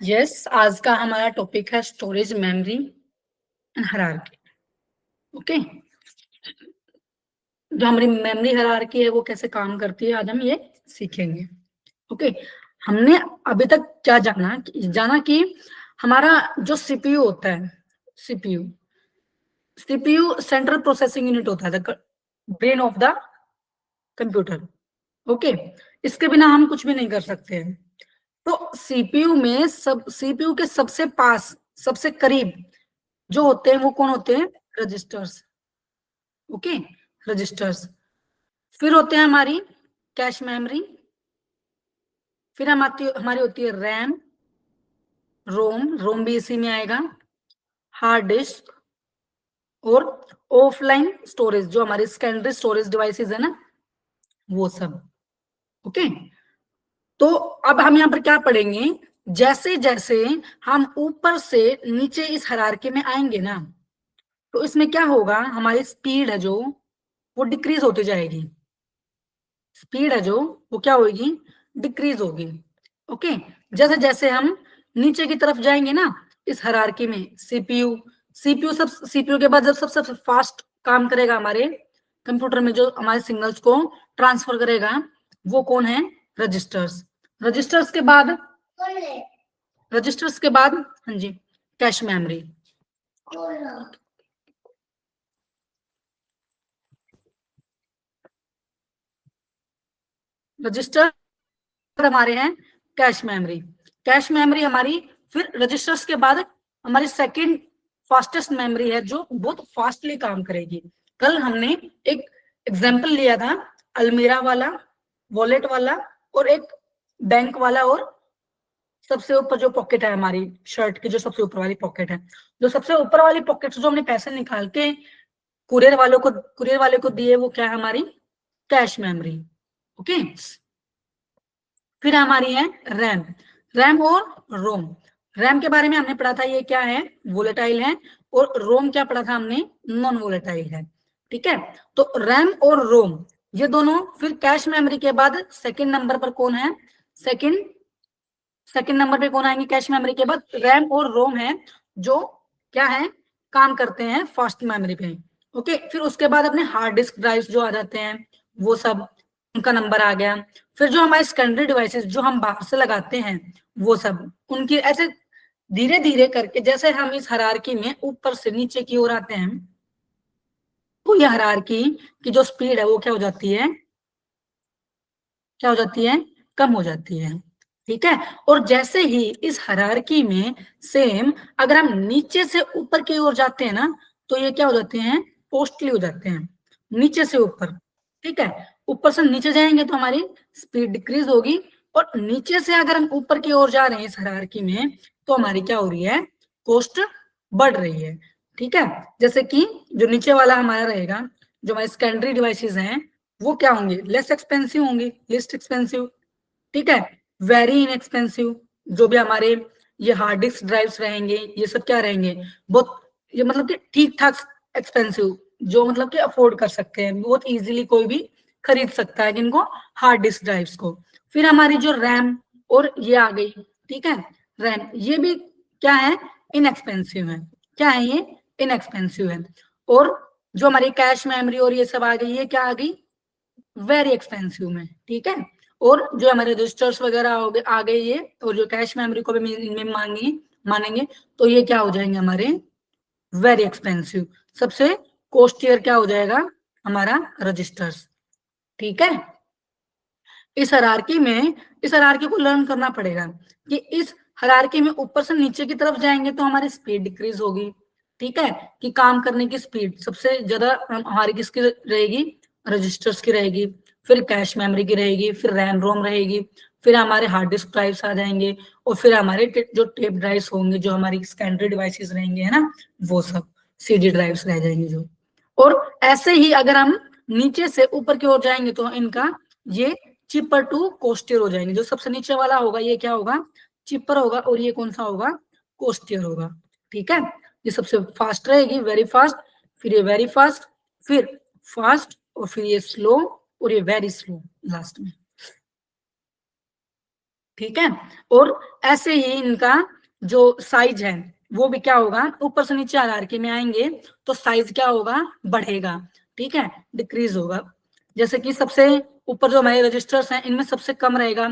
Yes, आज का हमारा टॉपिक है storage, memory and hierarchy. Okay, जो हमारी मेमोरी हायरार्की है वो कैसे काम करती है आज हम ये सीखेंगे। ओके, हमने अभी तक क्या जाना कि हमारा जो सीपीयू होता है, CPU CPU central processing unit होता है, brain of the computer. Okay, इसके बिना हम कुछ भी नहीं कर सकते हैं। तो सीपीयू के सबसे पास, सबसे करीब जो होते हैं वो कौन होते हैं? रजिस्टर्स। Okay, registers. फिर होते हैं हमारी कैश मेमोरी, फिर हमारी होती है रैम, रोम भी इसी में आएगा, हार्ड डिस्क और ऑफलाइन स्टोरेज जो हमारी सेकेंडरी स्टोरेज डिवाइसेस है ना, वो सब। ओके, तो अब हम यहाँ पर क्या पढ़ेंगे, जैसे जैसे हम ऊपर से नीचे इस हायरार्की में आएंगे ना, तो इसमें क्या होगा, हमारी स्पीड है जो वो डिक्रीज होती जाएगी। स्पीड है जो वो क्या होगी? डिक्रीज होगी। ओके, जैसे जैसे हम नीचे की तरफ जाएंगे ना इस हायरार्की में, सीपीयू के बाद जब सबसे फास्ट काम करेगा हमारे कंप्यूटर में, जो हमारे सिग्नल्स को ट्रांसफर करेगा, वो कौन है? रजिस्टर्स। रजिस्टर्स के बाद रजिस्टर्स के बाद हाँ जी, कैश मेमोरी। रजिस्टर हमारे हैं कैश मेमोरी। कैश मेमोरी हमारी, फिर रजिस्टर्स के बाद हमारी सेकंड फास्टेस्ट मेमोरी है जो बहुत फास्टली काम करेगी। कल हमने एक एग्जांपल लिया था, अलमीरा वाला, वॉलेट वाला और एक बैंक वाला, और सबसे ऊपर जो पॉकेट है हमारी शर्ट की, जो सबसे ऊपर वाली पॉकेट है, जो सबसे ऊपर वाली पॉकेट से जो हमने पैसे निकाल के कुरियर वाले को दिए, वो क्या है? हमारी कैश मेमोरी। ओके, फिर हमारी है रैम। रैम और रोम। रैम के बारे में हमने पढ़ा था, ये क्या है? वोलेटाइल है। और रोम क्या पढ़ा था हमने? नॉन वोलेटाइल है। ठीक है, तो रैम और रोम ये दोनों। फिर कैश मेमोरी के बाद सेकंड नंबर पर कौन है? सेकंड सेकंड नंबर पे कौन आएंगे? कैश मेमोरी के बाद रैम और रोम है, जो क्या है? काम करते हैं फास्ट मेमोरी पे। ओके, फिर उसके बाद अपने हार्ड डिस्क ड्राइव्स जो आ जाते हैं, वो सब, उनका नंबर आ गया। फिर जो हमारे सेकेंडरी डिवाइसेस जो हम बाहर से लगाते हैं, वो सब, उनकी ऐसे धीरे धीरे करके जैसे हम इस हायरार्की में ऊपर से नीचे की ओर आते हैं, तो ये हायरार्की की जो स्पीड है वो क्या हो जाती है? क्या हो जाती है? कम हो जाती है। ठीक है, और जैसे ही इस हायरार्की में सेम, अगर हम नीचे से ऊपर की ओर जाते हैं ना, तो ये क्या हो जाते हैं? पोस्टली हो जाते हैं, नीचे से ऊपर। ठीक है, ऊपर से नीचे जाएंगे तो हमारी स्पीड डिक्रीज होगी, और नीचे से अगर हम ऊपर की ओर जा रहे हैं इस हायरार्की में, तो हमारी क्या हो रही है? कॉस्ट बढ़ रही है। ठीक है, जैसे कि जो नीचे वाला हमारा रहेगा, जो हमारे सेकेंडरी डिवाइसेस हैं, वो क्या होंगे? लेस एक्सपेंसिव होंगे, लिस्ट एक्सपेंसिव। ठीक है, वेरी इनएक्सपेंसिव। जो भी हमारे ये हार्ड डिस्क ड्राइव्स रहेंगे, ये सब क्या रहेंगे? बहुत, ये मतलब कि ठीक ठाक एक्सपेंसिव, जो मतलब कि अफोर्ड कर सकते हैं, बहुत इजीली कोई भी खरीद सकता है इनको, हार्ड डिस्क ड्राइव्स को। फिर हमारी जो रैम और ये आ गई, ठीक है, रैम, ये भी क्या है? इनएक्सपेंसिव है। क्या है ये? इनएक्सपेंसिव है। और जो हमारी कैश मेमोरी और ये सब आ गई, ये क्या आ गई? वेरी एक्सपेंसिव में। ठीक है, और जो हमारे रजिस्टर्स वगैरह हो गए, आ गए ये, और जो कैश मेमोरी को भी इनमें मानेंगे, तो ये क्या हो जाएंगे? हमारे वेरी एक्सपेंसिव। सबसे कॉस्टियर क्या हो जाएगा? हमारा रजिस्टर्स। ठीक है, इस हायरार्की को लर्न करना पड़ेगा कि इस हायरार्की में ऊपर से नीचे की तरफ जाएंगे तो हमारी स्पीड डिक्रीज होगी। ठीक है, कि काम करने की स्पीड सबसे ज्यादा हमारी किसकी रहेगी? रजिस्टर्स की रहेगी, फिर कैश मेमोरी की रहेगी, फिर रैम रोम रहेगी, फिर हमारे हार्ड डिस्क ड्राइव्स आ जाएंगे, और फिर हमारे जो टेप ड्राइव्स होंगे, जो हमारी सेकेंडरी डिवाइसेस रहेंगे, है ना, वो सब सीडी ड्राइव्स रह जाएंगे जो। और ऐसे ही अगर हम नीचे से ऊपर की ओर जाएंगे तो इनका ये चिपर टू कोस्टियर हो जाएंगे। जो सबसे नीचे वाला होगा ये क्या होगा? चिपर होगा, और ये कौन सा होगा? कोस्टियर होगा। ठीक है, ये सबसे फास्ट रहेगी, वेरी फास्ट, फिर ये वेरी फास्ट, फिर फास्ट, और फिर ये स्लो, और ये वेरी स्लो लास्ट में। ठीक है। और ऐसे ही इनका जो साइज है वो भी क्या होगा, ऊपर से नीचे हायरार्की में आएंगे तो साइज क्या होगा, बढ़ेगा, ठीक है, डिक्रीज होगा। जैसे कि सबसे ऊपर जो हमारे रजिस्टर्स हैं इनमें सबसे कम रहेगा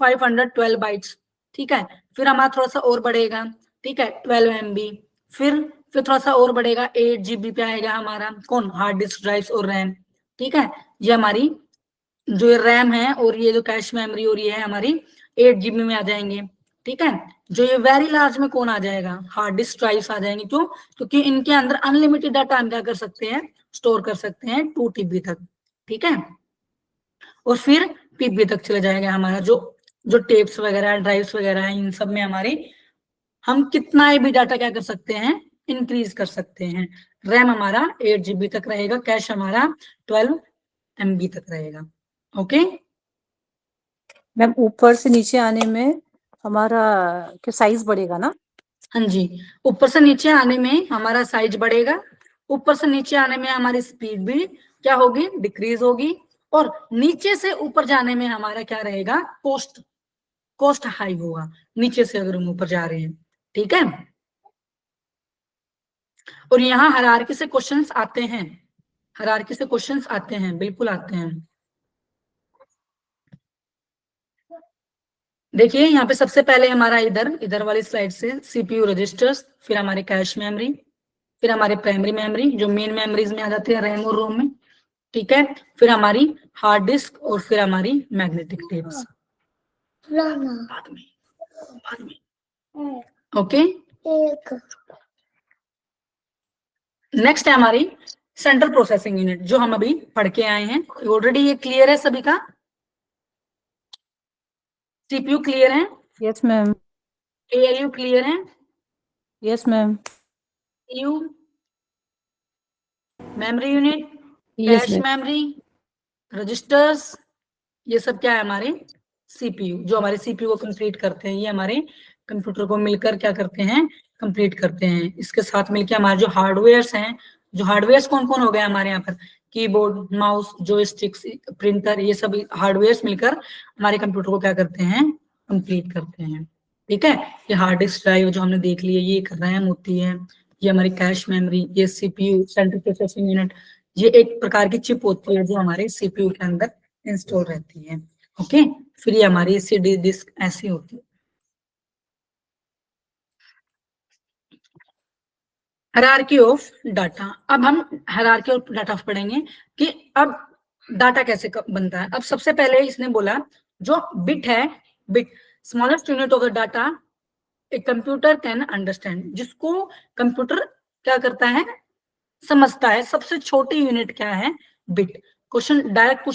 512 बाइट्स, ठीक है। फिर हमारा थोड़ा सा और बढ़ेगा, ठीक है, 12 MB। फिर थोड़ा सा और बढ़ेगा, 8 GB पे आएगा हमारा कौन, हार्ड डिस्क ड्राइव्स और रैम, ठीक है। ये हमारी जो ये रैम है और ये जो कैश मेमोरी और ये है हमारी 8 GB में आ जाएंगे, ठीक है। जो ये वेरी लार्ज में कौन आ जाएगा, हार्ड डिस्क ड्राइव्स आ जाएंगे। क्यों, क्योंकि इनके अंदर अनलिमिटेड डाटा हम क्या कर सकते हैं, स्टोर कर सकते हैं 2 TB तक, ठीक है। और फिर PB तक चले जाएगा हमारा जो जो टेप्स वगैरह ड्राइव्स वगैरह है, इन सब में हमारी हम कितना भी डाटा क्या कर सकते हैं, इंक्रीज कर सकते हैं। रैम हमारा 8 GB तक रहेगा, कैश हमारा 12 MB तक रहेगा। ओके मैम ऊपर से नीचे आने में हमारा क्या साइज बढ़ेगा ना? हाँ जी, ऊपर से नीचे आने में हमारा साइज बढ़ेगा, ऊपर से नीचे आने में हमारी स्पीड भी क्या होगी, डिक्रीज होगी। और नीचे से ऊपर जाने में हमारा क्या रहेगा, कॉस्ट हाई होगा, नीचे से अगर हम ऊपर जा रहे हैं, ठीक है। और यहाँ हायरार्की से क्वेश्चंस आते हैं, हायरार्की से क्वेश्चंस आते हैं, बिल्कुल आते हैं। देखिए यहाँ पे सबसे पहले हमारा इधर वाली स्लाइड से CPU रजिस्टर्स, फिर हमारे कैश मेमोरी, फिर हमारे प्राइमरी मेमोरी जो मेन मेमोरीज में आ जाती है रैम और रोम में, ठीक है। फिर हमारी हार्ड डिस्क और फिर हमारी मैग्नेटिक टेप्स बाद में। ओके, नेक्स्ट है हमारी सेंट्रल प्रोसेसिंग यूनिट जो हम अभी पढ़ के आए हैं। ऑलरेडी ये क्लियर है सभी का, CPU क्लियर है, यस मैम। ALU क्लियर है, yes ma'am. You memory unit, yes cache ma'am. Memory, registers, ये सब क्या है हमारे CPU, जो हमारे CPU को कंप्लीट करते हैं। ये हमारे कंप्यूटर को मिलकर क्या करते हैं, कंप्लीट करते हैं। इसके साथ मिलकर हमारे जो हार्डवेयर्स हैं, जो हार्डवेयर्स कौन कौन हो गए हमारे यहाँ पर, कीबोर्ड, माउस, जॉयस्टिक्स, प्रिंटर, ये सब हार्डवेयर्स मिलकर हमारे कंप्यूटर को क्या करते हैं, कंप्लीट करते हैं, ठीक है। ये हार्ड डिस्क ड्राइव जो हमने देख लिया, ये रैम होती है, ये हमारी कैश मेमोरी, ये CPU सेंट्रल प्रोसेसिंग यूनिट, ये एक प्रकार की चिप होती है जो हमारे CPU के अंदर इंस्टॉल रहती है। ओके, फिर ये हमारी CD डिस्क ऐसी होती है। हायरार्की ऑफ डाटा, अब हम हायरार्की ऑफ डाटा पढ़ेंगे कि अब डाटा कैसे बनता है। अब सबसे पहले इसने बोला जो बिट है, bit smallest unit of the data a computer can understand, जिसको कंप्यूटर क्या करता है, समझता है। सबसे छोटी यूनिट क्या है, बिट। क्वेश्चन डायरेक्ट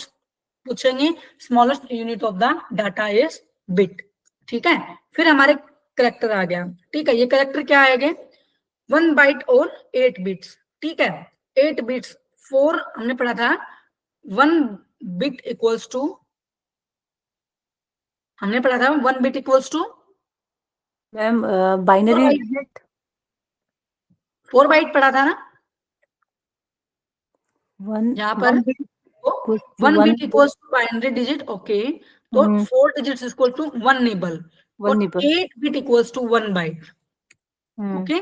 पूछेंगे, smallest unit of the data is bit, ठीक है। फिर हमारे करेक्टर आ गया, ठीक है। ये करेक्टर क्या आएगा, 1 बाइट और 8 बिट्स, ठीक है। 8 बिट्स 4 हमने पढ़ा था, 1 बिट इक्वल्स टू, हमने पढ़ा था 1 bit equals to ma'am binary digit 4 byte पढ़ा था ना, वन यहाँ पर 1 bit equals to binary digit, okay. तो 4 डिजिट्स इक्वल टू 1 निबल, और 8 bit equals to 1 byte, okay,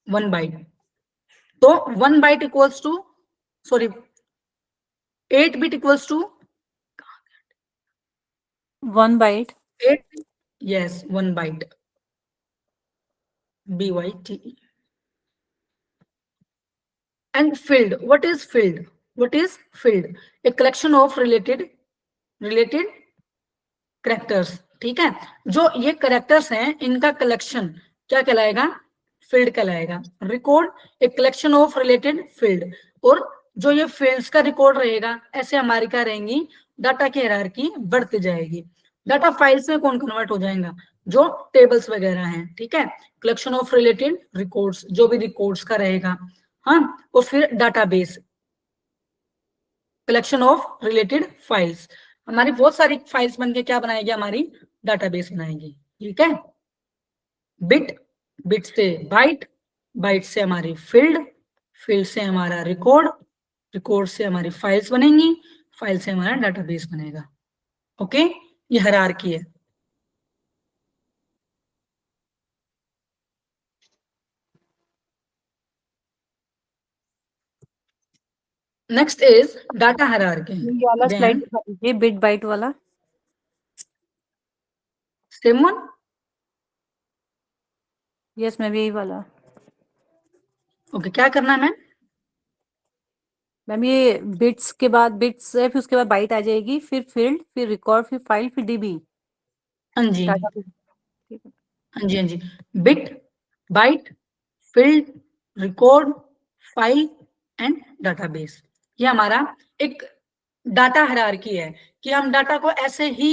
1 byte. तो 1 byte equals to, sorry 8 bit equals to 1 byte, 8, yes, 1 byte, BYTE. And filled, what is filled, what is filled, a collection of related characters, ठीक है। जो ये characters हैं इनका collection क्या कहलाएगा, filled कहलाएगा। record a collection of related field, और जो ये fields का record रहेगा, ऐसे हमारी क्या रहेंगी, डाटा की हायरार्की बढ़ती जाएगी। डाटा फाइल्स में कौन कन्वर्ट हो जाएगा, जो टेबल्स वगैरह हैं, ठीक है। कलेक्शन ऑफ रिलेटेड रिकॉर्ड्स, जो भी रिकॉर्ड्स का रहेगा, हाँ। और फिर database, collection of related files, हमारी बहुत सारी फाइल्स बनके क्या बनाएगी, हमारी डाटाबेस बनाएगी, ठीक है। बिट, बिट से बाइट, बाइट से हमारी फील्ड, फील्ड से हमारा रिकॉर्ड, रिकॉर्ड से हमारी फाइल्स बनेंगी, फाइल से हमारा डाटाबेस बनेगा। ओके, ये हायरार्की है। Next is data hierarchy. ये वाला स्लाइड दिखा दीजिए, बिट बाइट वाला। Same one. यस मैम, यही वाला। ओके, क्या करना है मैम? मैम ये बिट्स के बाद बिट्स है, फिर उसके बाद बाइट आ जाएगी, फिर फील्ड, फिर रिकॉर्ड, फिर फाइल, फिर डीबी। हाँ जी, डाटा। ठीक है। हाँ जी, हाँ जी। Bit, byte, field, record, file and database, ये हमारा एक डाटा हायरार्की है कि हम डाटा को ऐसे ही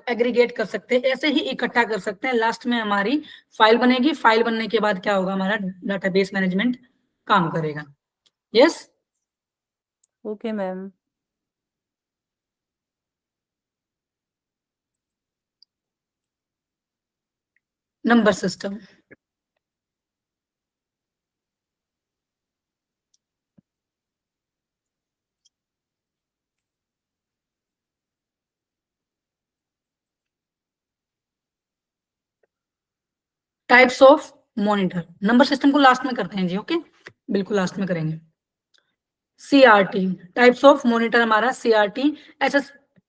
एग्रीगेट कर सकते हैं, ऐसे ही इकट्ठा कर सकते हैं। लास्ट में हमारी फाइल बनेगी, फाइल बनने के बाद क्या होगा, हमारा डाटाबेस मैनेजमेंट काम करेगा। Yes. Okay ma'am. Number system. Types of monitor. Number system को लास्ट में करते हैं जी, ओके, बिल्कुल लास्ट में करेंगे। सीआरटी, टाइप्स ऑफ मॉनिटर हमारा सीआरटी। ऐसे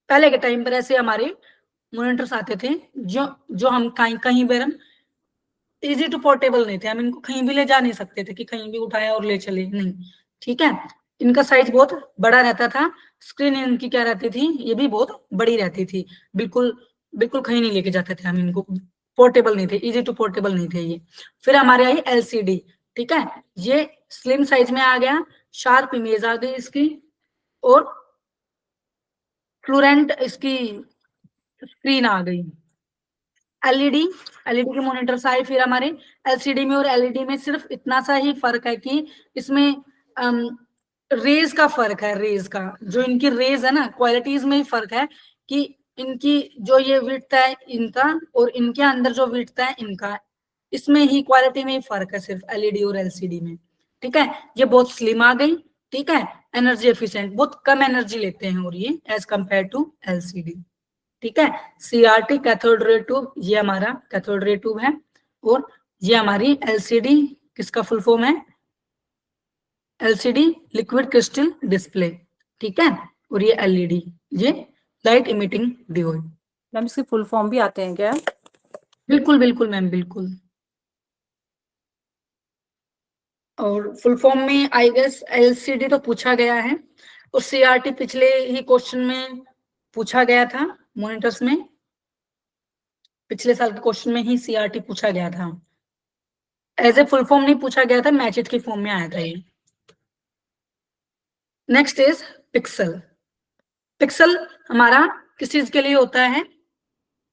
पहले के टाइम पर ऐसे हमारे मॉनिटर्स आते थे जो जो हम कहीं पर हम इजी टू पोर्टेबल नहीं थे, हम इनको कहीं भी ले जा नहीं सकते थे कि कहीं भी उठाया और ले चले, नहीं, ठीक है। इनका साइज बहुत बड़ा रहता था, स्क्रीन इनकी क्या रहती थी, ये भी बहुत बड़ी रहती थी, बिल्कुल बिल्कुल कहीं नहीं लेके जाते थे हम इनको, पोर्टेबल नहीं थे, इजी टू पोर्टेबल नहीं थे ये। फिर हमारे आई एलसीडी, ठीक है, ये स्लिम साइज में आ गया, शार्प इमेज आ गई इसकी, और फ्लोरेंट इसकी स्क्रीन आ गई। एलईडी, एलईडी के मॉनिटर्स आए फिर हमारे। एलसीडी में और एलईडी में सिर्फ इतना सा ही फर्क है कि इसमें रेज का फर्क है, रेज का, जो इनकी रेज है ना, क्वालिटीज में ही फर्क है कि इनकी जो ये विड्थ है इनका, और इनके अंदर जो विड्थ है इनका, इसमें ही क्वालिटी में ही फर्क है सिर्फ एलईडी और एलसीडी में, ठीक है। ये बहुत स्लिम आ गई, ठीक है, एनर्जी एफिशिएंट, बहुत कम एनर्जी लेते हैं और ये एज कंपेयर टू एलसीडी, ठीक है। सीआरटी कैथोड रे ट्यूब, ये हमारा कैथोड रे ट्यूब है, और ये हमारी एलसीडी, किसका फुल फॉर्म है, एलसीडी लिक्विड क्रिस्टल डिस्प्ले, ठीक है, और ये एलईडी, ये लाइट इमिटिंग डियोड। मैम इसके फुल फॉर्म भी आते हैं क्या? बिल्कुल बिल्कुल मैम, बिल्कुल। और फुल फॉर्म में आई गेस एलसीडी तो पूछा गया है, और सीआरटी पिछले ही क्वेश्चन में पूछा गया था मॉनिटर्स में, पिछले साल के क्वेश्चन में ही सीआरटी पूछा गया था, एज ए फुल फॉर्म नहीं पूछा गया था, मैचेट की फॉर्म में आया था ये। Next is pixel. पिक्सल हमारा किस चीज के लिए होता है,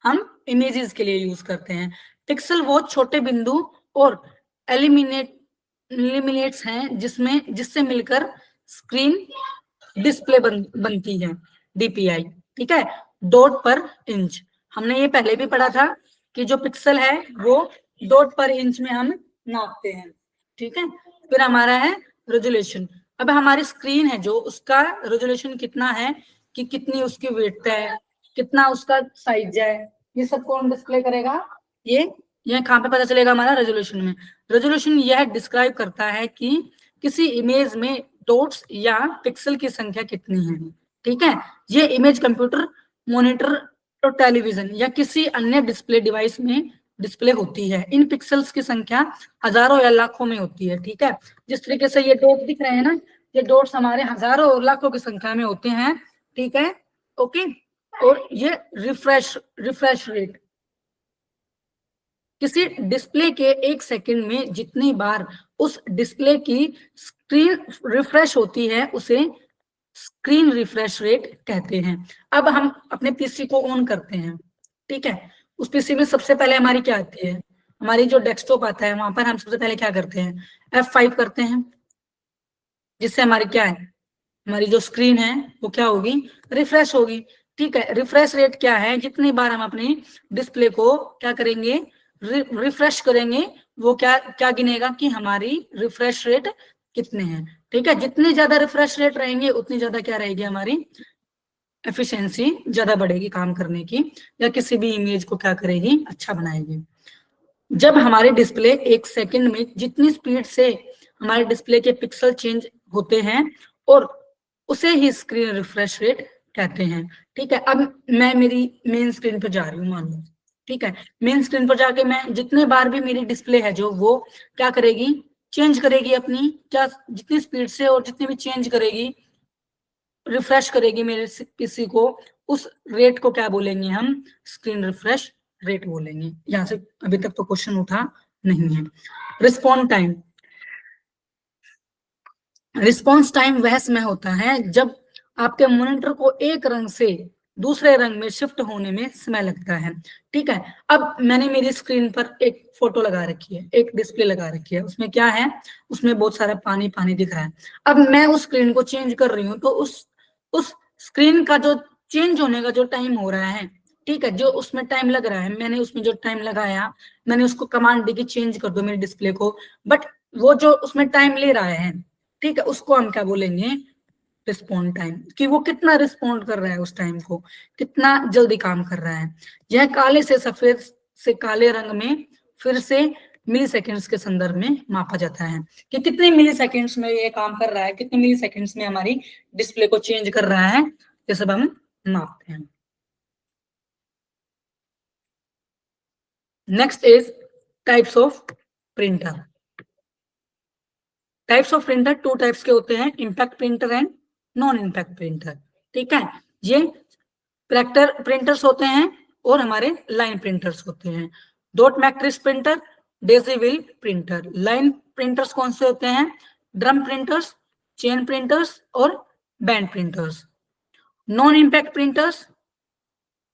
हम इमेजेस के लिए यूज करते हैं। पिक्सल वो छोटे बिंदु और एलिमिनेट्स हैं जिससे मिलकर स्क्रीन डिस्प्ले बनती है, डीपीआई, ठीक है, डॉट पर इंच। हमने ये पहले भी पढ़ा था कि जो पिक्सल है वो डॉट पर इंच में हम नापते हैं, ठीक है। फिर हमारा है रेजोल्यूशन। अब हमारी स्क्रीन है जो, उसका रेजोल्यूशन कितना है, कि कितनी उसकी विड्थ है, कितना उसका साइज है, ये सब कौन डिस्प्ले करेगा, ये कहाँ पे पता चलेगा, हमारा रेजोल्यूशन में। रेजोल्यूशन यह डिस्क्राइब करता है कि किसी इमेज में डॉट्स या पिक्सल की संख्या कितनी है, ठीक है। ये इमेज कंप्यूटर, मॉनिटर और टेलीविजन या किसी अन्य डिस्प्ले डिवाइस में डिस्प्ले होती है। इन पिक्सल्स की संख्या हजारों या लाखों में होती है, ठीक है। जिस तरीके से ये डॉट दिख रहे हैं ना, ये डॉट्स हमारे हजारों और लाखों की संख्या में होते हैं, ठीक है, ओके। और ये रिफ्रेश रेट, किसी डिस्प्ले के 1 सेकंड में जितनी बार उस डिस्प्ले की स्क्रीन रिफ्रेश होती है उसे स्क्रीन रिफ्रेश रेट कहते हैं। अब हम अपने पीसी को ऑन करते हैं, ठीक है, उस पीसी में सबसे पहले हमारी क्या आती है, हमारी जो डेस्कटॉप आता है वहां पर हम सबसे पहले क्या करते हैं, F5 करते हैं, जिससे हमारी क्या है, हमारी जो स्क्रीन है वो क्या होगी, रिफ्रेश होगी, ठीक है। रिफ्रेश रेट क्या है, जितनी बार हम अपनी डिस्प्ले को क्या करेंगे, रिफ्रेश करेंगे, वो क्या क्या गिनेगा कि हमारी रिफ्रेश रेट कितने हैं, ठीक है। जितनी ज्यादा रिफ्रेश रेट रहेंगे उतनी ज्यादा क्या रहेगी हमारी एफिशिएंसी ज्यादा बढ़ेगी काम करने की, या किसी भी इमेज को क्या करेगी, अच्छा बनाएगी। जब हमारे डिस्प्ले 1 सेकंड में जितनी स्पीड से हमारे डिस्प्ले के पिक्सल चेंज होते हैं, और उसे ही स्क्रीन रिफ्रेश रेट कहते हैं। ठीक है, अब मैं मेरी मेन स्क्रीन पर जा रही हूँ मान लो, ठीक है, मेन स्क्रीन पर जाके मैं जितने बार भी मेरी डिस्प्ले है जो वो क्या करेगी, चेंज करेगी अपनी, क्या जितनी स्पीड से और जितनी भी चेंज करेगी, रिफ्रेश करेगी मेरे पीसी को, उस रेट को क्या बोलेंगे हम, स्क्रीन रिफ्रेश रेट बोलेंगे। यहाँ से अभी तक तो क्वेश्चन उठा नहीं है। रिस्पॉन्स टाइम, रिस्पॉन्स टाइम वह समय होता है जब आपके मॉनिटर को एक रंग से दूसरे रंग में शिफ्ट होने में समय लगता है। ठीक है, अब मैंने मेरी स्क्रीन पर एक फोटो लगा रखी है, एक डिस्प्ले लगा रखी है, उसमें क्या है, उसमें बहुत सारा पानी पानी दिख रहा है। अब मैं उस स्क्रीन को चेंज कर रही हूँ, तो उस स्क्रीन का जो चेंज होने का जो टाइम हो रहा है, ठीक है, जो उसमें टाइम लग रहा है, मैंने उसमें जो टाइम लगाया, मैंने उसको कमांड दी कि चेंज कर दो मेरे डिस्प्ले को, बट वो जो उसमें टाइम ले रहा है, ठीक है, उसको हम क्या बोलेंगे, रिस्पॉन्ड टाइम, कि वो कितना रिस्पॉन्ड कर रहा है, उस टाइम को कितना जल्दी काम कर रहा है। यह काले से सफेद से काले रंग में फिर से मिली सेकेंड्स के संदर्भ में मापा जाता है, कि कितने मिली सेकेंड्स में ये काम कर रहा है, कितने मिली सेकेंड्स में हमारी डिस्प्ले को चेंज कर रहा है, ये सब हम मापते हैं। Next is types of printer. Types of printer 2 types के होते हैं, impact printer and non impact printer. ठीक है, ये प्रिंटर्स होते हैं और हमारे लाइन प्रिंटर्स होते हैं। Dot matrix printer, daisy wheel printer. Line printers कौन से होते हैं, ड्रम प्रिंटर्स, चेन प्रिंटर्स और band printers. Non impact printers,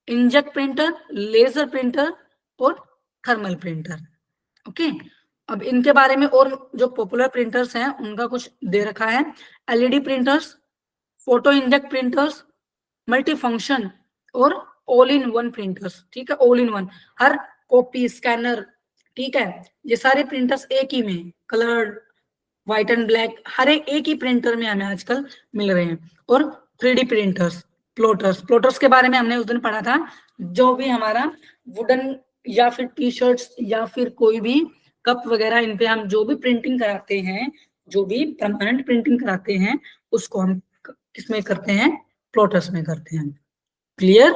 inkjet printer, laser printer और थर्मल प्रिंटर। ओके, अब इनके बारे में और जो पॉपुलर प्रिंटर्स हैं उनका कुछ दे रखा है। LED printers, photo inject printers, multi function और ऑल इन वन प्रिंटर्स। ठीक है, all in one, her copy scanner, ठीक है, ये सारे प्रिंटर्स एक ही में, कलर व्हाइट एंड ब्लैक, हर एक ही प्रिंटर में हमें आजकल मिल रहे हैं। और 3D प्रिंटर्स, प्लॉटर्स के बारे में हमने उस दिन पढ़ा था, जो भी हमारा वुडन या फिर टी शर्ट्स या फिर कोई भी कप वगैरह, इन पे हम जो भी प्रिंटिंग कराते हैं, जो भी परमानेंट प्रिंटिंग कराते हैं, उसको हम किसमें करते हैं, प्लॉटर्स में करते हैं। क्लियर?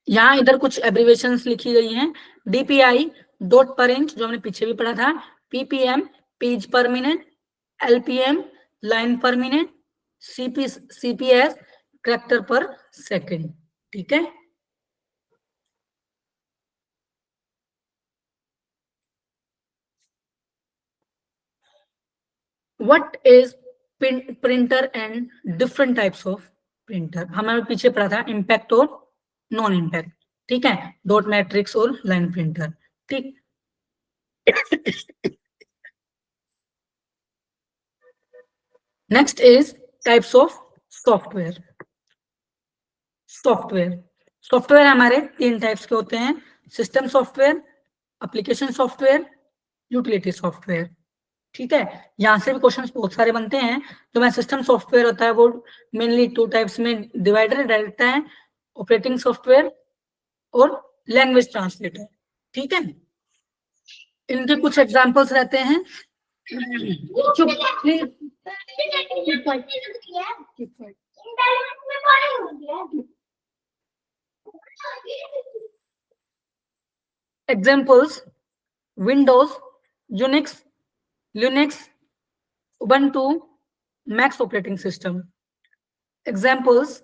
यहाँ इधर कुछ एब्रीवेशंस लिखी गई हैं। डीपीआई, डॉट पर इंच, जो हमने पीछे भी पढ़ा था। पीपीएम, पेज पर मिनट। एलपीएम, लाइन पर मिनट। सीपीएस, कैरेक्टर पर सेकंड। ठीक है, what is printer and different types of printer. हमारे पीछे पढ़ा था इम्पैक्ट और नॉन इम्पैक्ट। ठीक है, डॉट मैट्रिक्स और लाइन प्रिंटर। ठीक, next is types of software. Software हमारे 3 टाइप्स के होते हैं, system software, application software, utility software. ठीक है, यहाँ से भी क्वेश्चंस बहुत सारे बनते हैं। जो मैं सिस्टम सॉफ्टवेयर होता है वो मेनली 2 टाइप्स में डिवाइडेड रहता है, ऑपरेटिंग सॉफ्टवेयर और लैंग्वेज ट्रांसलेटर। ठीक है, इनके कुछ एग्जांपल्स रहते हैं। चुप please, examples, Windows, Unix, Linux, Ubuntu, max operating system. Examples,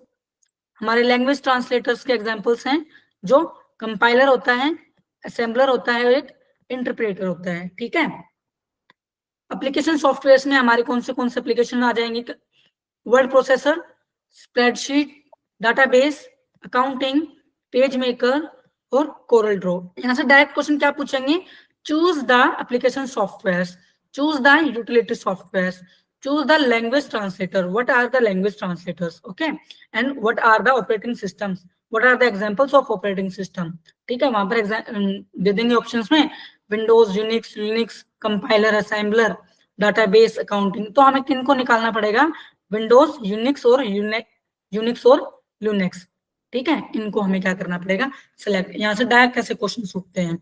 हमारे लैंग्वेज ट्रांसलेटर्स के एग्जांपल्स हैं, जो कंपाइलर होता है, असेंबलर होता है और एक इंटरप्रेटर होता है। ठीक है, एप्लीकेशन सॉफ्टवेयर में हमारे कौन से एप्लीकेशन आ जाएंगे, word processor, spreadsheet, database, accounting, page maker और कोरल ड्रॉ। यहाँ से डायरेक्ट क्वेश्चन क्या पूछेंगे, choose the application software, choose the utility software, choose the language translator, what are the language translators, okay, and what are the operating systems, what are the examples of operating system। ठीक है, वहां पर दे देंगे options में, Windows, Unix, Linux, compiler, assembler, database accounting, तो हमें किनको निकालना पड़ेगा, विंडोज, यूनिक्स और यूनिक्स और लिनक्स, ठीक है, इनको हमें क्या करना पड़ेगा, सिलेक्ट। यहाँ से डायरेक्ट कैसे क्वेश्चन उठते हैं।